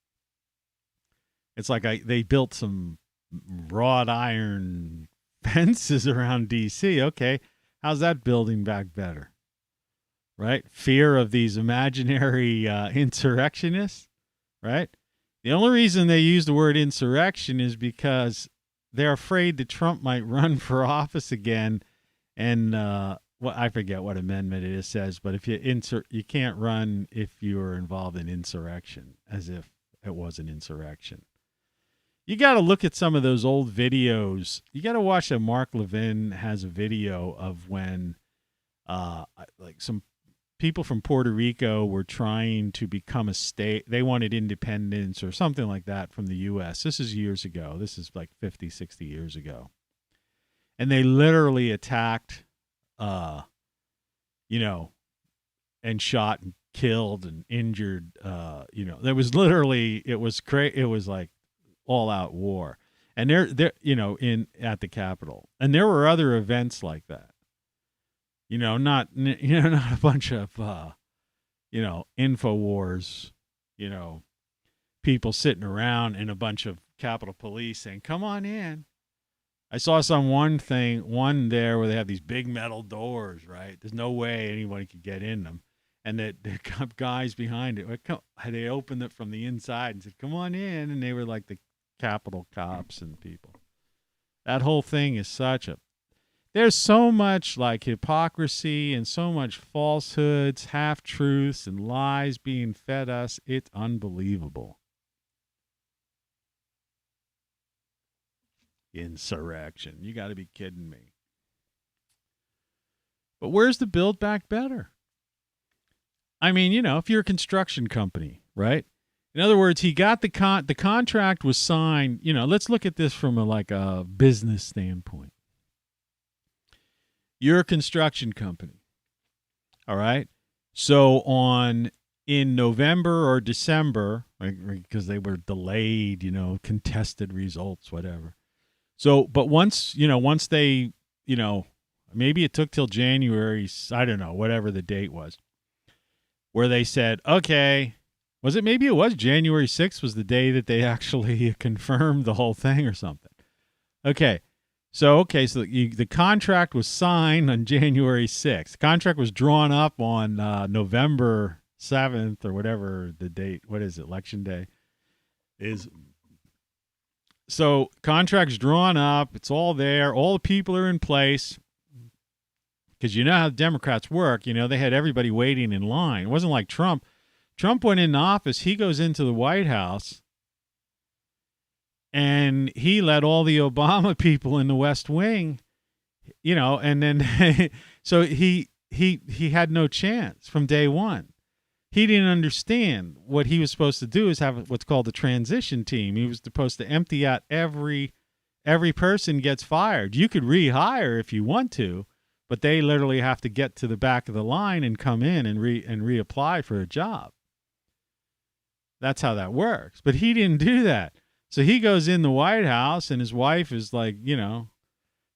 It's like they built some wrought iron fences around D.C. Okay, how's that building back better? Right? Fear of these imaginary insurrectionists, right? The only reason they use the word insurrection is because they're afraid that Trump might run for office again. And I forget what amendment it says, but if you can't run if you're involved in insurrection, as if it was an insurrection. You got to look at some of those old videos. You got to watch that Mark Levin has a video of when like some people from Puerto Rico were trying to become a state. They wanted independence or something like that from the U.S. This is years ago. This is like 50, 60 years ago. And they literally attacked you know, and shot and killed and injured. You know, there was literally, it was like all out war. And they're, you know, at the Capitol. And there were other events like that. You know, not a bunch of, you know, InfoWars, you know, people sitting around and a bunch of Capitol Police saying, come on in. I saw one there where they have these big metal doors, right? There's no way anybody could get in them. And that the guys behind it, they opened it from the inside and said, come on in. And they were like the Capitol cops and people. That whole thing is there's so much like hypocrisy and so much falsehoods, half-truths, and lies being fed us. It's unbelievable. Insurrection. You got to be kidding me. But where's the Build Back Better? I mean, you know, if you're a construction company, right? In other words, he got the contract was signed. You know, let's look at this from a business standpoint. You're a construction company, all right? So in November or December, because they were delayed, you know, contested results, whatever. So, but once they, you know, maybe it took till January, I don't know, whatever the date was, where they said, okay, maybe it was January 6th was the day that they actually confirmed the whole thing or something. Okay. So the contract was signed on January 6th. The contract was drawn up on November 7th or whatever the date, what is it, Election Day is. So contract's drawn up. It's all there. All the people are in place. Because you know how the Democrats work. You know, they had everybody waiting in line. It wasn't like Trump. Trump went into office. He goes into the White House. And he let all the Obama people in the West Wing, you know, and then so he had no chance from day one. He didn't understand what he was supposed to do is have what's called a transition team. He was supposed to empty out every person gets fired. You could rehire if you want to, but they literally have to get to the back of the line and come in and reapply for a job. That's how that works. But he didn't do that. So he goes in the White House and his wife is like, you know,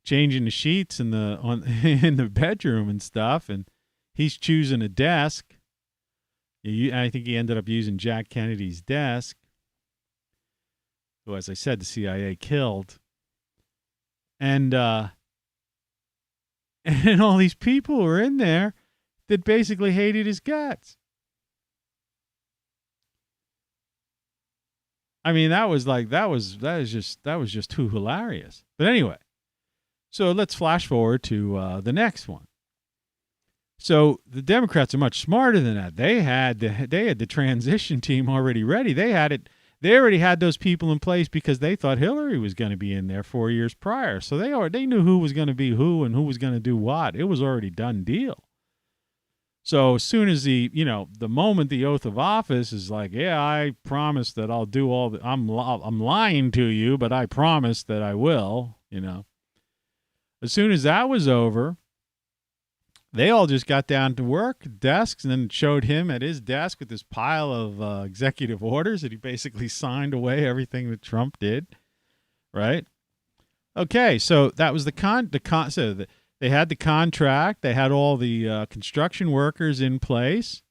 changing the sheets in the bedroom and stuff, and he's choosing a desk. I think he ended up using Jack Kennedy's desk, who, as I said, the CIA killed. And all these people were in there that basically hated his guts. I mean, that was just too hilarious. But anyway, so let's flash forward to the next one. So the Democrats are much smarter than that. They had the transition team already ready. They already had those people in place because they thought Hillary was going to be in there 4 years prior. So they knew who was going to be who and who was going to do what. It was already done deal. So as soon as the moment the oath of office is like, yeah, I promise that I'll do all the, I'm lying to you, but I promise that I will, you know. As soon as that was over, they all just got down to work, desks, and then showed him at his desk with this pile of executive orders that he basically signed away everything that Trump did, right? Okay, so that was they had the contract. They had all the construction workers in place,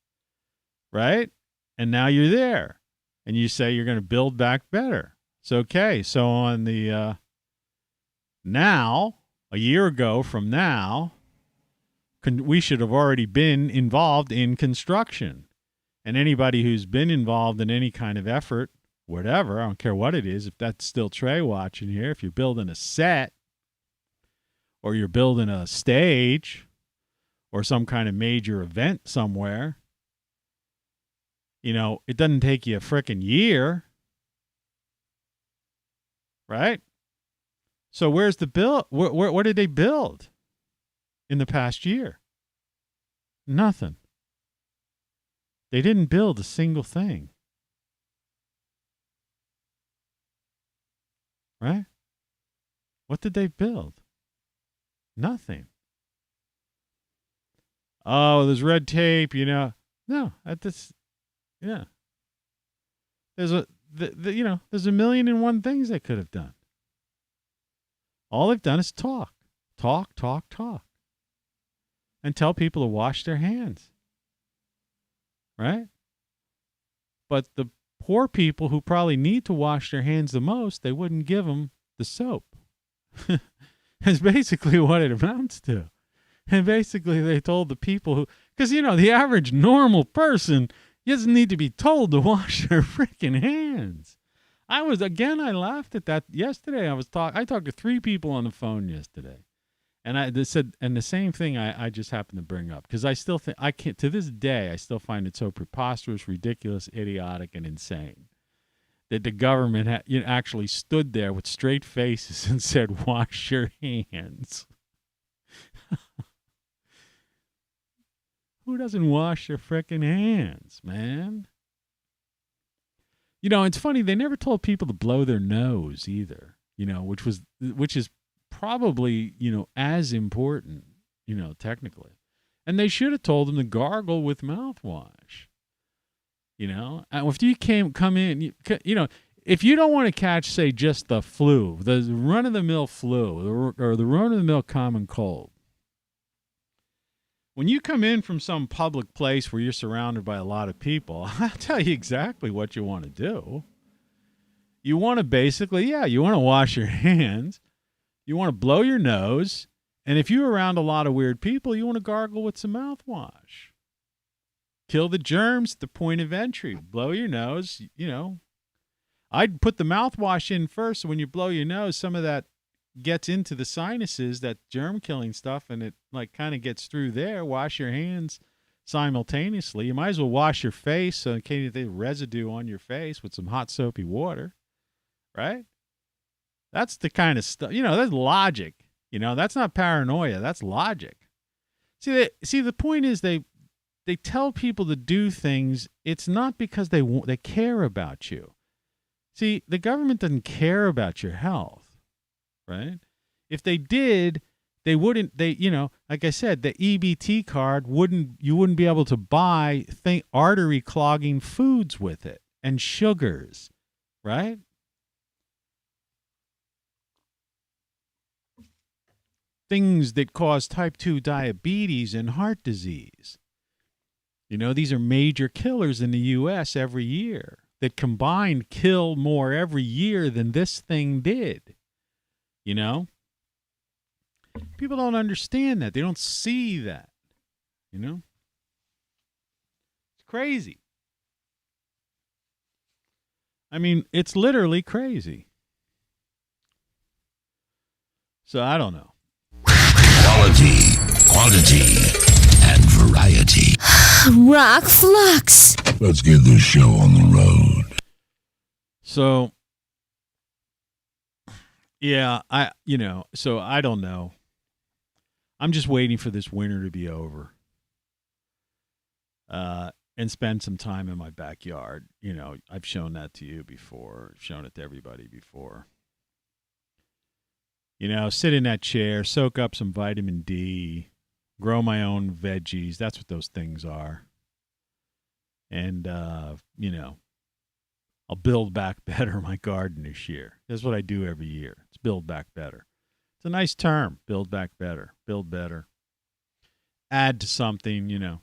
right? And now you're there, and you say you're going to build back better. So okay, so on the now, a year ago from now, we should have already been involved in construction. And anybody who's been involved in any kind of effort, whatever, I don't care what it is, if that's still Trey watching here, if you're building a set or you're building a stage or some kind of major event somewhere, you know, it doesn't take you a frickin' year, right? So where's the build? What did they build in the past year? Nothing. They didn't build a single thing. Right? What did they build? Nothing. Oh, there's red tape, No, at this, yeah. There's there's a million and one things they could have done. All they've done is talk, and tell people to wash their hands. Right? But the poor people who probably need to wash their hands the most, they wouldn't give them the soap. That's basically what it amounts to. And basically they told the people who, because, the average normal person doesn't need to be told to wash their freaking hands. I laughed at that yesterday. I talked to 3 people on the phone yesterday. And they said, and the same thing I just happened to bring up, because I still think, I can't, to this day, I still find it so preposterous, ridiculous, idiotic, and insane that the government actually stood there with straight faces and said, wash your hands. Who doesn't wash their frickin' hands, man? It's funny, they never told people to blow their nose either, which is probably, as important, technically. And they should have told them to gargle with mouthwash. And if you come in, if you don't want to catch, say, just the flu, the run-of-the-mill flu, or the run-of-the-mill common cold, when you come in from some public place where you're surrounded by a lot of people, I'll tell you exactly what you want to do. You want to basically, you want to wash your hands. You want to blow your nose. And if you're around a lot of weird people, you want to gargle with some mouthwash. Kill the germs at the point of entry. Blow your nose, I'd put the mouthwash in first. So when you blow your nose, some of that gets into the sinuses, that germ-killing stuff, and it kind of gets through there. Wash your hands simultaneously. You might as well wash your face so in case there's residue on your face with some hot soapy water, right? That's the kind of stuff, that's logic. That's not paranoia. That's logic. See, the point is they tell people to do things. It's not because they care about you. See, the government doesn't care about your health. Right? If they did, they wouldn't, like I said, the EBT card you wouldn't be able to buy artery clogging foods with it and sugars, right? Things that cause type 2 diabetes and heart disease. These are major killers in the U.S. every year that combined kill more every year than this thing did. People don't understand that. They don't see that. It's crazy. I mean, it's literally crazy. So I don't know. Quality, quantity, and variety. ROCKFLUX. Let's get this show on the road. So, yeah, so I don't know. I'm just waiting for this winter to be over. And spend some time in my backyard. I've shown that to you before. I've shown it to everybody before. Sit in that chair, soak up some vitamin D, grow my own veggies. That's what those things are. And, I'll build back better my garden this year. That's what I do every year. It's build back better. It's a nice term, build back better, build better. Add to something,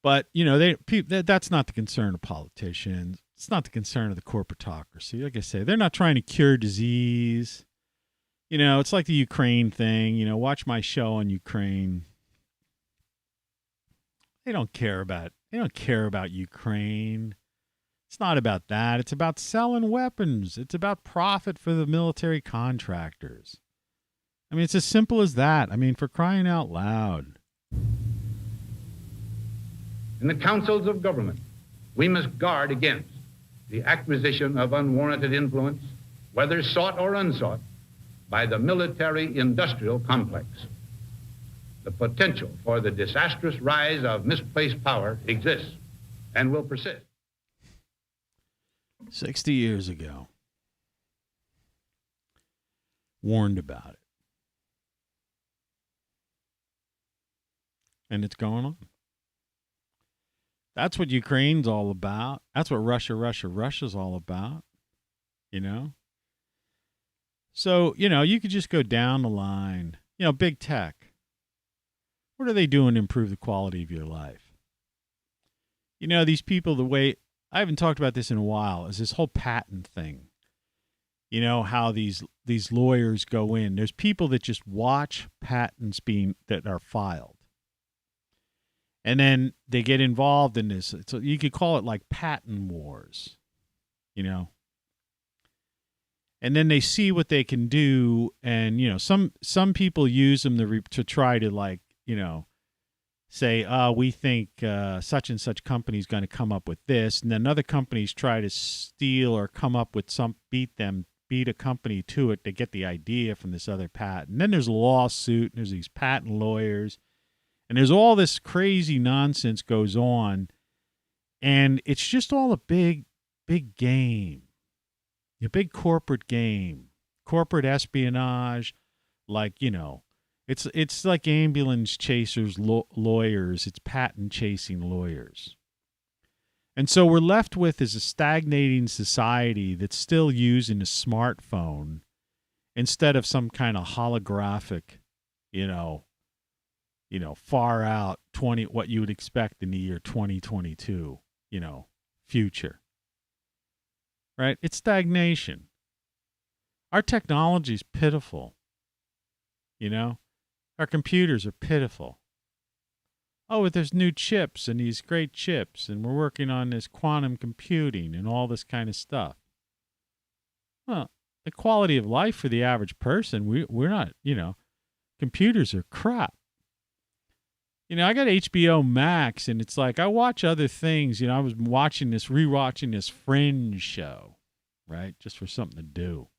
But, that's not the concern of politicians. It's not the concern of the corporatocracy. Like I say, they're not trying to cure disease. It's like the Ukraine thing. Watch my show on Ukraine. They don't care about Ukraine. It's not about that. It's about selling weapons. It's about profit for the military contractors. I mean, it's as simple as that. I mean, for crying out loud. In the councils of government, we must guard against the acquisition of unwarranted influence, whether sought or unsought, by the military-industrial complex. The potential for the disastrous rise of misplaced power exists and will persist. 60 years ago, warned about it. and it's going on. That's what Ukraine's all about. That's what Russia's all about, you know? So, you know, you could just go down the line. You know, big tech. What are they doing to improve the quality of your life? You know, these people, the way, I haven't talked about this in a while, is this whole patent thing. You know, how these lawyers go in. There's people that just watch patents that are filed. And then they get involved in this. So you could call it like patent wars, you know. And then they see what they can do, and you know, some people use them to try to, like, you know, say, we think such and such company is going to come up with this, and then other companies try to steal or come up with beat a company to it to get the idea from this other patent. And then there's a lawsuit, and there's these patent lawyers. And there's all this crazy nonsense goes on, and it's just all a big game, a big corporate game, corporate espionage. Like, you know, it's like ambulance chasers, lawyers. It's patent chasing lawyers. And so we're left with is a stagnating society that's still using a smartphone instead of some kind of holographic, you know, far out what you would expect in the year 2022, you know, future. Right? It's stagnation. Our technology is pitiful. You know? Our computers are pitiful. Oh, but there's new chips and these great chips, and we're working on this quantum computing and all this kind of stuff. Well, the quality of life for the average person, we're not, you know, computers are crap. You know, I got HBO Max, and it's like I watch other things. You know, I was rewatching this Fringe show, right, just for something to do.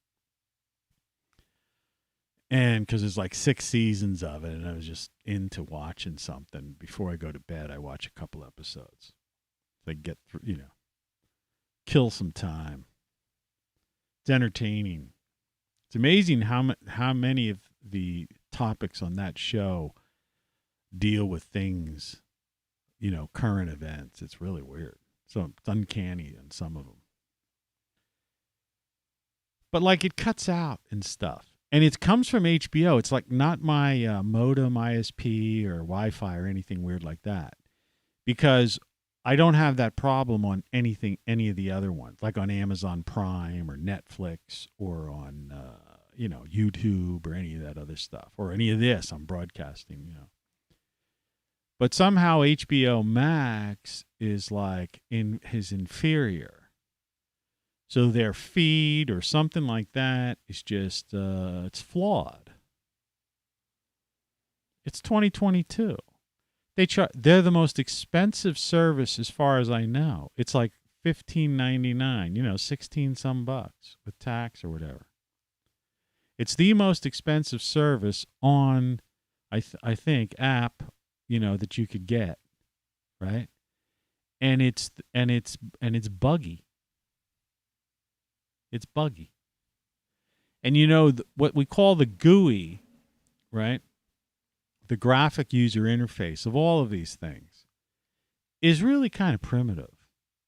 And because there's like 6 seasons of it, and I was just into watching something. Before I go to bed, I watch a couple episodes. So I get through, you know, kill some time. It's entertaining. It's amazing how many of the topics on that show deal with things, you know, current events. It's really weird. So it's uncanny in some of them. But like it cuts out and stuff. And it comes from HBO. It's like not my modem, ISP, or Wi-Fi or anything weird like that. Because I don't have that problem on any of the other ones, like on Amazon Prime or Netflix or on, you know, YouTube or any of that other stuff. Or any of this I'm broadcasting, you know. But somehow HBO Max is like his inferior. So their feed or something like that is just, it's flawed. It's 2022. They're the most expensive service as far as I know. It's like $15.99, you know, 16 some bucks with tax or whatever. It's the most expensive service on, I think, app, you know, that you could get, right? And it's buggy. It's buggy. And you know what we call the GUI, right? The graphic user interface of all of these things is really kind of primitive,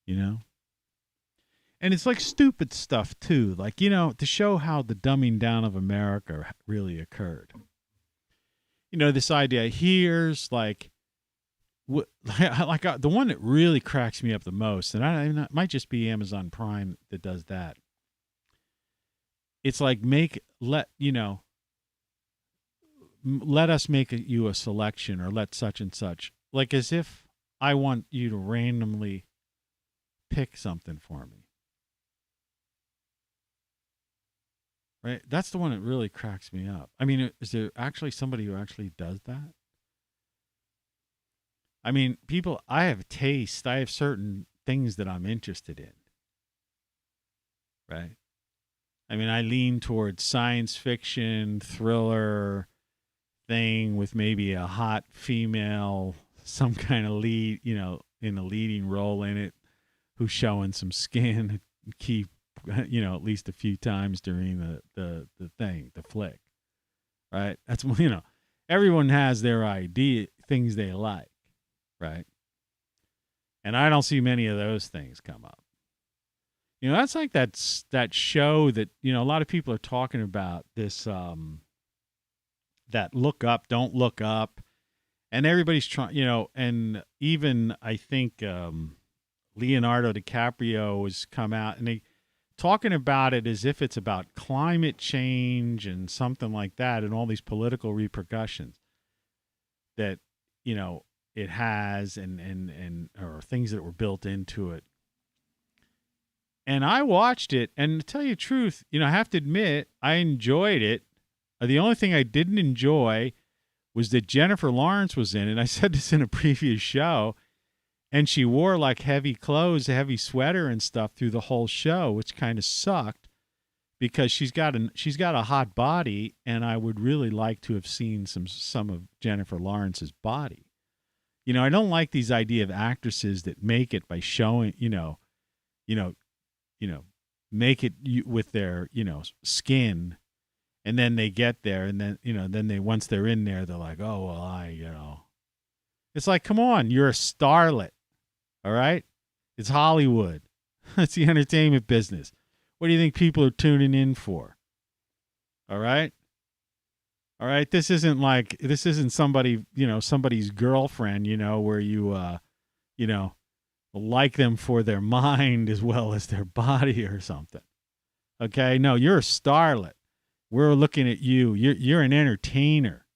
you know? And it's like stupid stuff too, like, you know, to show how the dumbing down of America really occurred. You know, this idea, here's like the one that really cracks me up the most, and it might just be Amazon Prime that does that. It's like let us make you a selection, or let such and such, like as if I want you to randomly pick something for me. Right? That's the one that really cracks me up. I mean, is there actually somebody who actually does that? I mean, I have taste. I have certain things that I'm interested in. Right? I mean, I lean towards science fiction, thriller thing with maybe a hot female, some kind of lead, you know, in a leading role in it, who's showing some skin, key, you know, at least a few times during the flick, right? That's, you know, everyone has their idea, things they like, right? And I don't see many of those things come up. You know, that's like that show that, you know, a lot of people are talking about this, that look up, don't look up. And everybody's trying, you know, and even I think Leonardo DiCaprio has come out and they talking about it as if it's about climate change and something like that and all these political repercussions that, you know, it has and or things that were built into it. And I watched it, and to tell you the truth, you know, I have to admit, I enjoyed it. The only thing I didn't enjoy was that Jennifer Lawrence was in it. I said this in a previous show, and she wore like heavy clothes, a heavy sweater and stuff through the whole show, which kind of sucked because she's got a hot body, and I would really like to have seen some of Jennifer Lawrence's body. You know, I don't like these idea of actresses that make it by showing, make it with their, skin. And then they get there, and then once they're in there, they're like, oh, well, It's like, come on, you're a starlet, all right? It's Hollywood. It's the entertainment business. What do you think people are tuning in for? All right? All right, this isn't somebody, somebody's girlfriend, where you, like them for their mind as well as their body or something. Okay? No, you're a starlet. We're looking at you. You're an entertainer.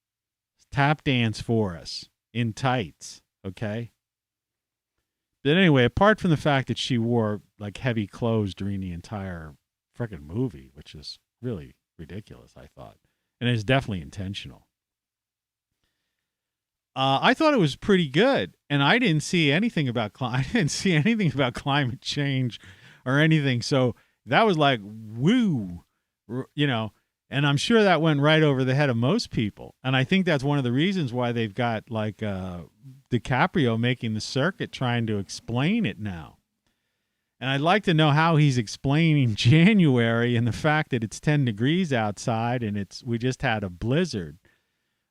Tap dance for us in tights, okay? But anyway, apart from the fact that she wore like heavy clothes during the entire freaking movie, which is really ridiculous, I thought, and it's definitely intentional. I thought it was pretty good, and I didn't see anything about climate change or anything. So that was like, woo, And I'm sure that went right over the head of most people. And I think that's one of the reasons why they've got like DiCaprio making the circuit trying to explain it now. And I'd like to know how he's explaining January and the fact that it's 10 degrees outside and we just had a blizzard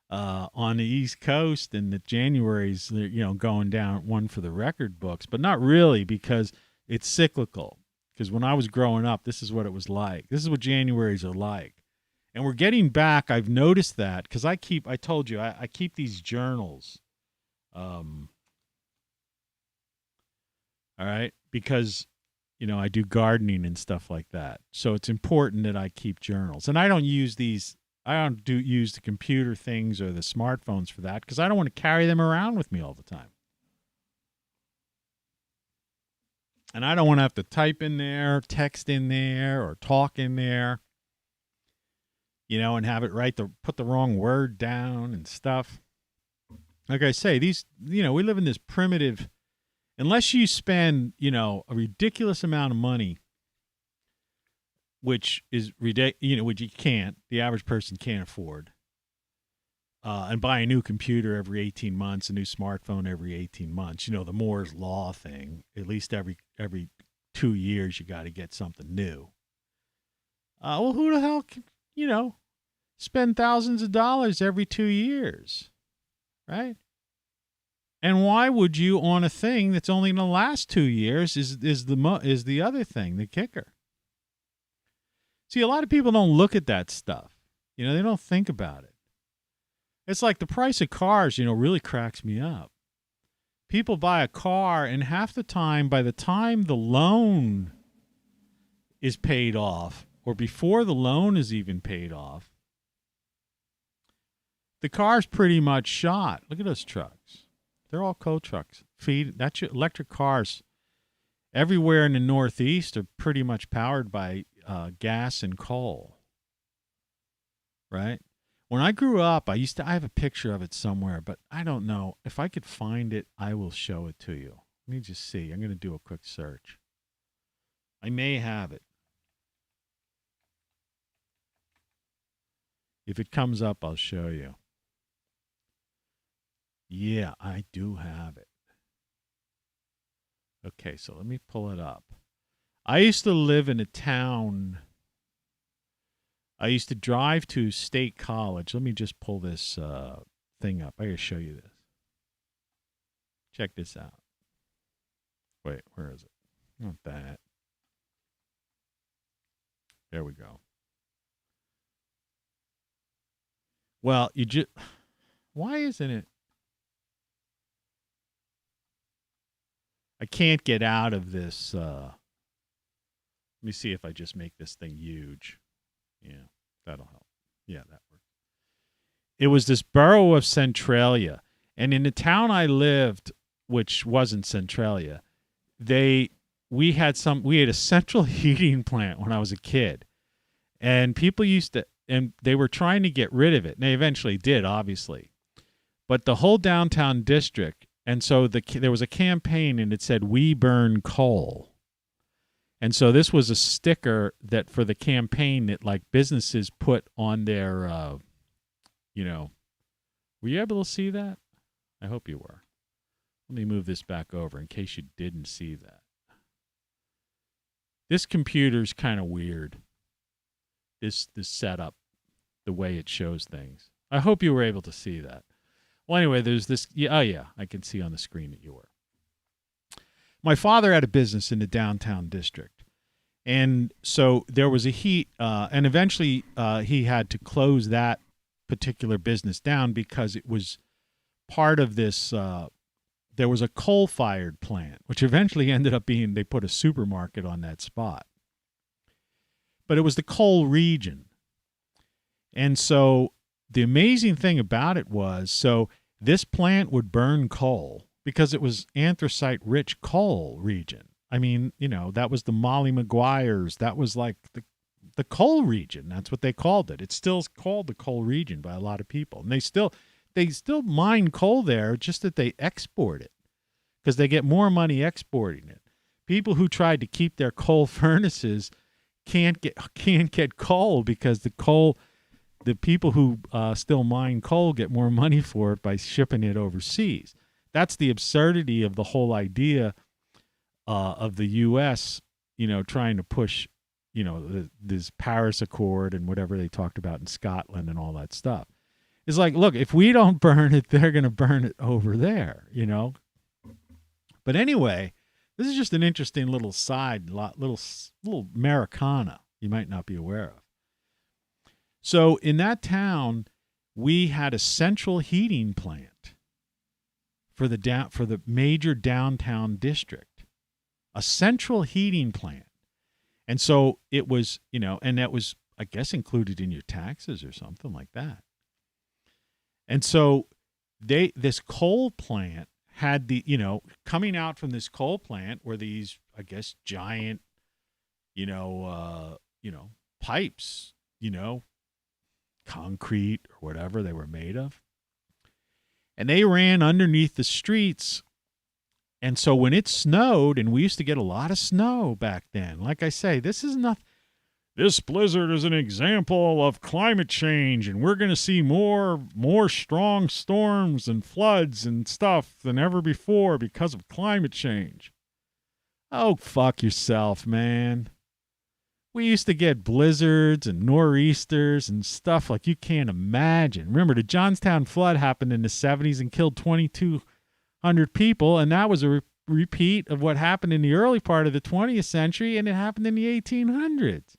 on the East Coast, and that January's going down one for the record books, but not really because it's cyclical. Because when I was growing up, this is what it was like. This is what Januaries are like. And we're getting back. I've noticed that because I told you, I keep these journals. All right. Because, I do gardening and stuff like that. So it's important that I keep journals. And I don't use use the computer things or the smartphones for that because I don't want to carry them around with me all the time. And I don't want to have to type in there, text in there, or talk in there. And have it put the wrong word down and stuff. Like I say, we live in this primitive, unless you spend, a ridiculous amount of money, which is ridiculous, which the average person can't afford, and buy a new computer every 18 months, a new smartphone every 18 months, the Moore's Law thing, at least every 2 years, you got to get something new. Well, who the hell can, spend thousands of dollars every 2 years, right? And why would you on a thing that's only going to last 2 years is the other thing, the kicker. See, a lot of people don't look at that stuff. They don't think about it. It's like the price of cars, really cracks me up. People buy a car, and half the time, by the time the loan is paid off, or before the loan is even paid off, the car's pretty much shot. Look at those trucks. They're all coal trucks. That's your electric cars. Everywhere in the Northeast are pretty much powered by gas and coal. Right? When I grew up, I have a picture of it somewhere, but I don't know. If I could find it, I will show it to you. Let me just see. I'm going to do a quick search. I may have it. If it comes up, I'll show you. Yeah, I do have it. Okay, so let me pull it up. I used to live in a town I used to drive to State College. Let me just pull this thing up. I got to show you this. Check this out. Wait, where is it? Not that. There we go. Well, you just... Why isn't it... I can't get out of this. Let me see if I just make this thing huge. Yeah, that'll help. Yeah, that works. It was this borough of Centralia. And in the town I lived, which wasn't Centralia, we had a central heating plant when I was a kid. And people and they were trying to get rid of it. And they eventually did, obviously. But the whole downtown district, and so there was a campaign and it said, "We burn coal." And so this was a sticker that for the campaign that like businesses put on their, were you able to see that? I hope you were. Let me move this back over in case you didn't see that. This computer's kind of weird. This setup, the way it shows things. I hope you were able to see that. Well, anyway, there's this. Yeah, I can see on the screen that you were. My father had a business in the downtown district. And so there was a heat, and eventually he had to close that particular business down because it was part of this. There was a coal-fired plant, which eventually ended up being, they put a supermarket on that spot. But it was the coal region. And so the amazing thing about it was, so this plant would burn coal because it was anthracite-rich coal region. I mean, that was the Molly Maguires. That was like the coal region. That's what they called it. It's still called the coal region by a lot of people. And they still mine coal there, just that they export it because they get more money exporting it. People who tried to keep their coal furnaces can't get coal because the people who still mine coal get more money for it by shipping it overseas. That's the absurdity of the whole idea of the U.S., trying to push, this Paris Accord and whatever they talked about in Scotland and all that stuff. It's like, look, if we don't burn it, they're going to burn it over there, But anyway, this is just an interesting little side, little Americana you might not be aware of. So in that town, we had a central heating plant for the major downtown district, a central heating plant. And so it was, and that was, I guess, included in your taxes or something like that. And so this coal plant had coming out from this coal plant were these, I guess, giant, pipes, concrete or whatever they were made of. And they ran underneath the streets. And so when it snowed, and we used to get a lot of snow back then, like I say, this blizzard is an example of climate change, and we're going to see more strong storms and floods and stuff than ever before because of climate change. Oh, fuck yourself, man. We used to get blizzards and nor'easters and stuff like you can't imagine. Remember, the Johnstown flood happened in the 70s and killed 2,200 people, and that was a repeat of what happened in the early part of the 20th century, and it happened in the 1800s.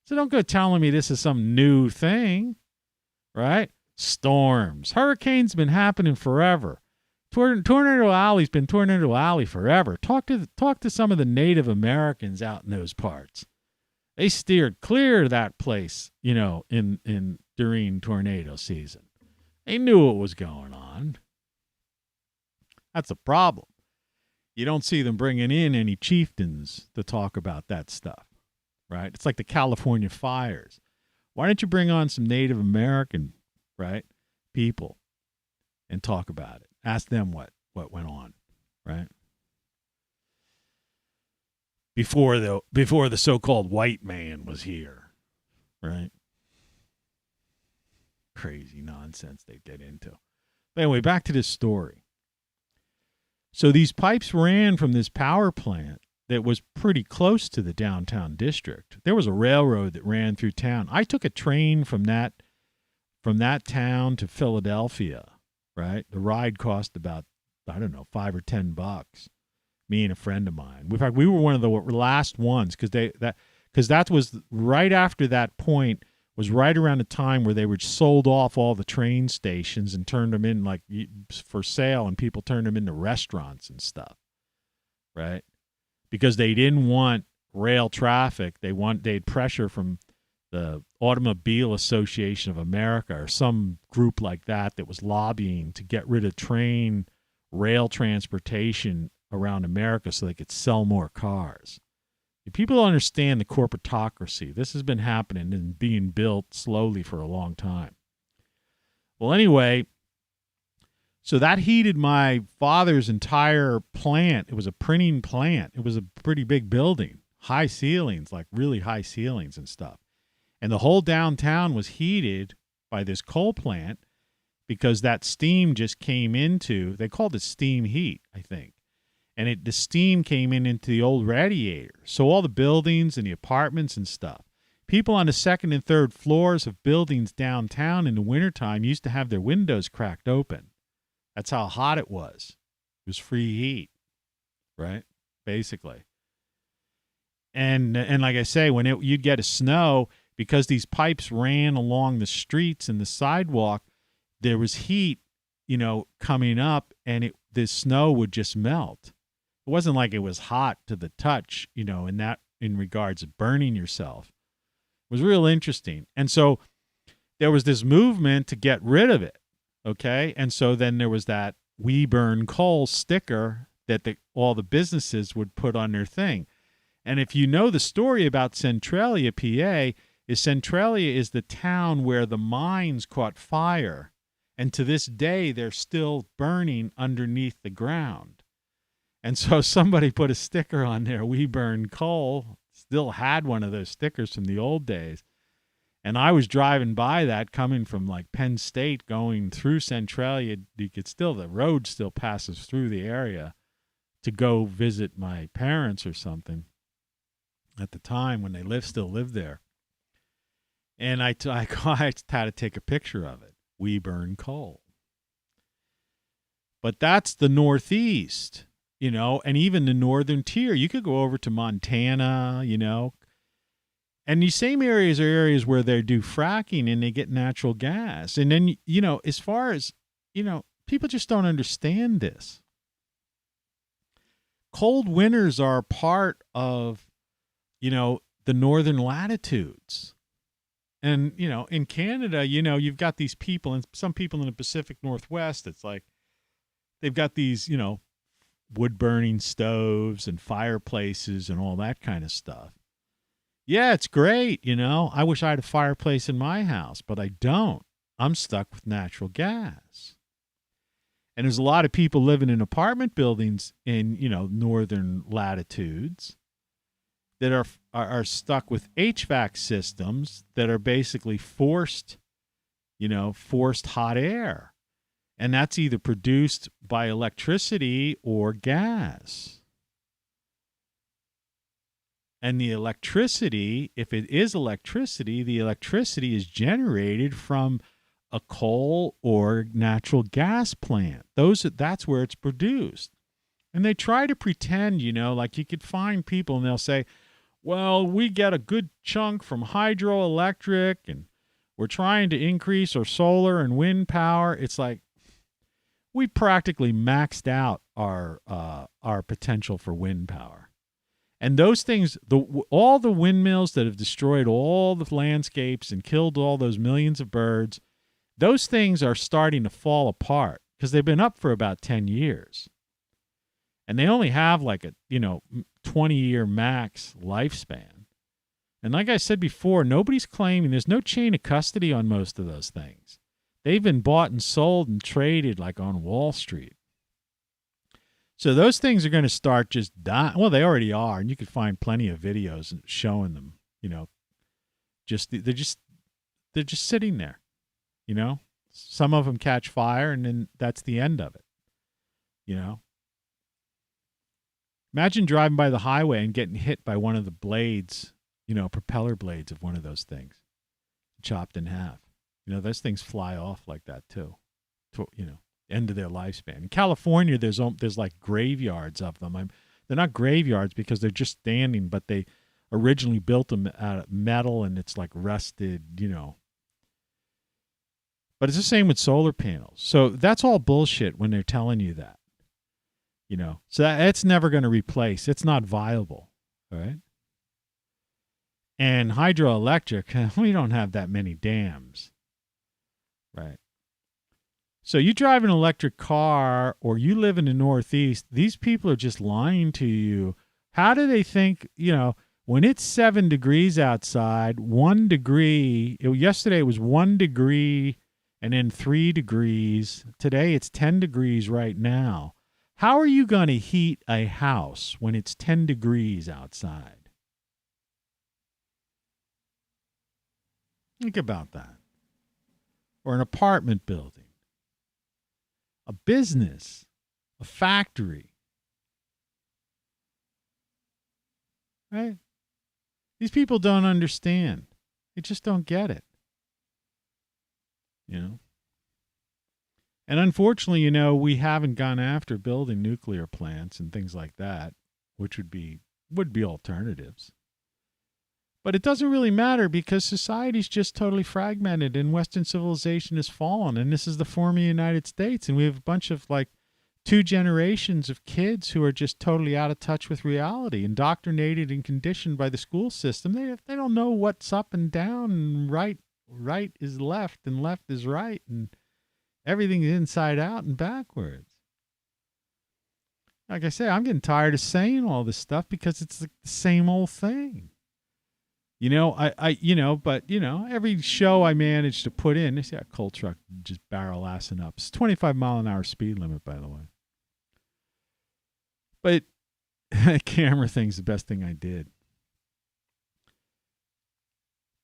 So don't go telling me this is some new thing, right? Storms. Hurricanes been happening forever. Tornado Alley's been Tornado Alley forever. Talk to some of the Native Americans out in those parts. They steered clear of that place, in during tornado season. They knew what was going on. That's a problem. You don't see them bringing in any chieftains to talk about that stuff, right? It's like the California fires. Why don't you bring on some Native American, right, people and talk about it? Ask them what went on, right? Before the so-called white man was here, right? Crazy nonsense they get into. But anyway, back to this story. So these pipes ran from this power plant that was pretty close to the downtown district. There was a railroad that ran through town. I took a train from that town to Philadelphia, right? The ride cost about, I don't know, $5 or $10. Me and a friend of mine. In fact, we were one of the last ones because that was right after that point, was right around the time where they were sold off all the train stations and turned them in like for sale, and people turned them into restaurants and stuff, right? Because they didn't want rail traffic. They had pressure from the Automobile Association of America or some group like that was lobbying to get rid of rail transportation around America so they could sell more cars. People don't understand the corporatocracy. This has been happening and being built slowly for a long time. Well, anyway, so that heated my father's entire plant. It was a printing plant. It was a pretty big building, high ceilings, like really high ceilings and stuff. And the whole downtown was heated by this coal plant because that steam just came into, they called it steam heat, I think. And the steam came into the old radiator. So all the buildings and the apartments and stuff, people on the second and third floors of buildings downtown in the wintertime used to have their windows cracked open. That's how hot it was. It was free heat, right? Basically. And like I say, when you'd get a snow, because these pipes ran along the streets and the sidewalk, there was heat, coming up, and the snow would just melt. It wasn't like it was hot to the touch, in regards to burning yourself. It was real interesting. And so there was this movement to get rid of it, okay? And so then there was that "We Burn Coal" sticker that all the businesses would put on their thing. And if you know the story about Centralia, PA, Centralia is the town where the mines caught fire. And to this day, they're still burning underneath the ground. And so somebody put a sticker on there, "We Burn Coal." Still had one of those stickers from the old days. And I was driving by that coming from like Penn State going through Centralia. The road still passes through the area to go visit my parents or something at the time when they still lived there. And I had to take a picture of it. "We Burn Coal." But that's the Northeast. And even the northern tier. You could go over to Montana, and these same areas are areas where they do fracking and they get natural gas. And then, as far as, people just don't understand this. Cold winters are part of, the northern latitudes. And, in Canada, you've got these people, and some people in the Pacific Northwest, it's like they've got these, wood-burning stoves and fireplaces and all that kind of stuff. Yeah, it's great, I wish I had a fireplace in my house, but I don't. I'm stuck with natural gas. And there's a lot of people living in apartment buildings in, northern latitudes that are stuck with HVAC systems that are basically forced hot air. And that's either produced by electricity or gas. And the electricity, if it is electricity, the electricity is generated from a coal or natural gas plant. That's where it's produced. And they try to pretend, like you could find people and they'll say, well, we get a good chunk from hydroelectric and we're trying to increase our solar and wind power. It's like, we practically maxed out our potential for wind power. And those things, all the windmills that have destroyed all the landscapes and killed all those millions of birds, those things are starting to fall apart because they've been up for about 10 years. And they only have like a, 20-year max lifespan. And like I said before, nobody's claiming, there's no chain of custody on most of those things. They've been bought and sold and traded like on Wall Street. So those things are going to start just dying. Well, they already are, and you can find plenty of videos showing them. They're just sitting there. Some of them catch fire, and then that's the end of it. Imagine driving by the highway and getting hit by one of the blades, propeller blades of one of those things, chopped in half. Those things fly off like that too. End of their lifespan. In California, there's like graveyards of them. They're not graveyards because they're just standing, but they originally built them out of metal and it's like rusted, But it's the same with solar panels. So that's all bullshit when they're telling you that. So it's never going to replace. It's not viable, all right? And hydroelectric, we don't have that many dams, right? So you drive an electric car or you live in the Northeast, these people are just lying to you. How do they think, when it's 7 degrees outside, 1 degree, yesterday it was 1 degree and then 3 degrees. Today it's 10 degrees right now. How are you going to heat a house when it's 10 degrees outside? Think about that. Or an apartment building, a business, a factory. Right? These people don't understand. They just don't get it. And unfortunately, we haven't gone after building nuclear plants and things like that, which would be alternatives. But it doesn't really matter because society's just totally fragmented and Western civilization has fallen. And this is the former United States. And we have a bunch of 2 generations of kids who are just totally out of touch with reality, indoctrinated and conditioned by the school system. They don't know what's up and down and right is left and left is right. And everything's inside out and backwards. Like I say, I'm getting tired of saying all this stuff because it's the same old thing. Every show I manage to put in, they see a coal truck just barrel assing up. It's 25-mile-an-hour speed limit, by the way. But that camera thing's the best thing I did.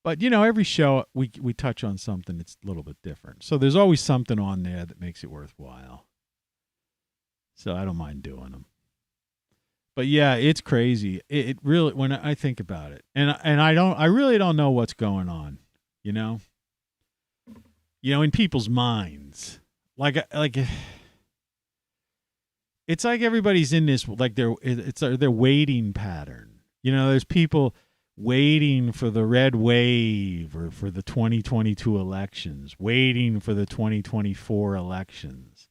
But, every show we touch on something that's a little bit different. So there's always something on there that makes it worthwhile. So I don't mind doing them. But yeah, it's crazy. It really, when I think about it, and I really don't know what's going on, in people's minds, it's like everybody's in this, it's their waiting pattern. There's people waiting for the red wave or for the 2022 elections, waiting for the 2024 elections.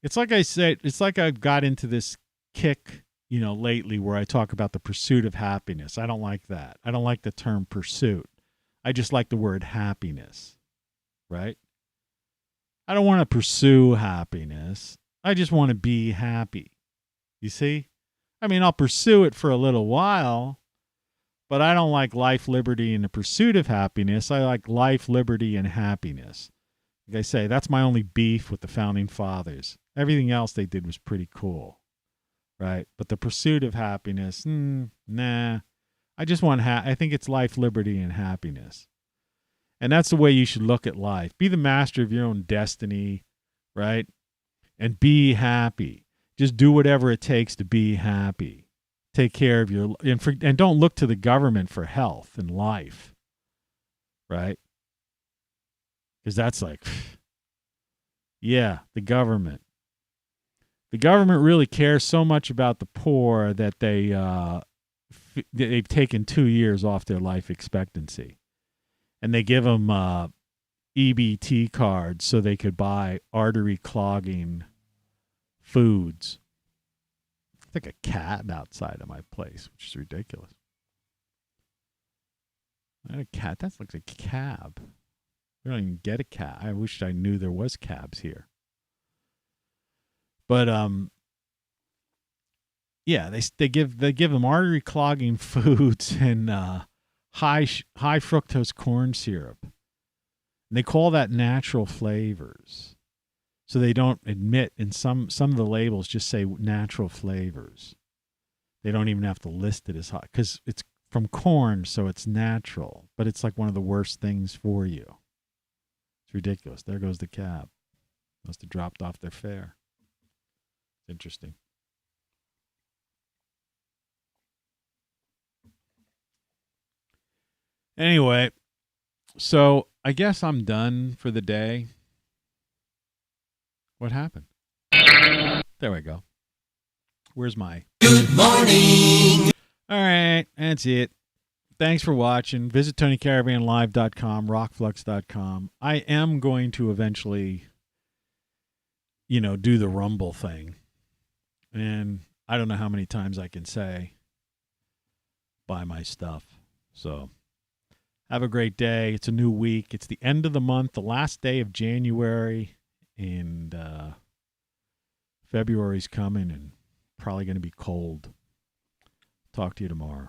It's like I said, it's like I've got into this kick, lately where I talk about the pursuit of happiness. I don't like that. I don't like the term pursuit. I just like the word happiness, right? I don't want to pursue happiness. I just want to be happy. You see? I'll pursue it for a little while, but I don't like life, liberty, and the pursuit of happiness. I like life, liberty, and happiness. Like I say, that's my only beef with the Founding Fathers. Everything else they did was pretty cool, right? But the pursuit of happiness, nah. I just want I think it's life, liberty, and happiness. And that's the way you should look at life. Be the master of your own destiny, right? And be happy. Just do whatever it takes to be happy. Take care of and don't look to the government for health and life, right? Because that's the government. The government really cares so much about the poor that they've taken 2 years off their life expectancy. And they give them EBT cards so they could buy artery clogging foods. It's like a cab outside of my place, which is ridiculous. Not a cat. That looks like a cab. We don't even get a cab. I wish I knew there was cabs here. But they give them artery clogging foods and high fructose corn syrup. And they call that natural flavors. So they don't admit, and some of the labels just say natural flavors. They don't even have to list it as hot because it's from corn, so it's natural. But it's like one of the worst things for you. It's ridiculous. There goes the cab. Must have dropped off their fare. Interesting. Anyway, so I guess I'm done for the day. What happened? There we go. Where's my... Good morning! All right, that's it. Thanks for watching. Visit TonyCaravanLive.com, ROCKFLUX.com. I am going to eventually, do the Rumble thing. And I don't know how many times I can say buy my stuff. So have a great day. It's a new week. It's the end of the month, the last day of January. And February's coming and probably going to be cold. Talk to you tomorrow.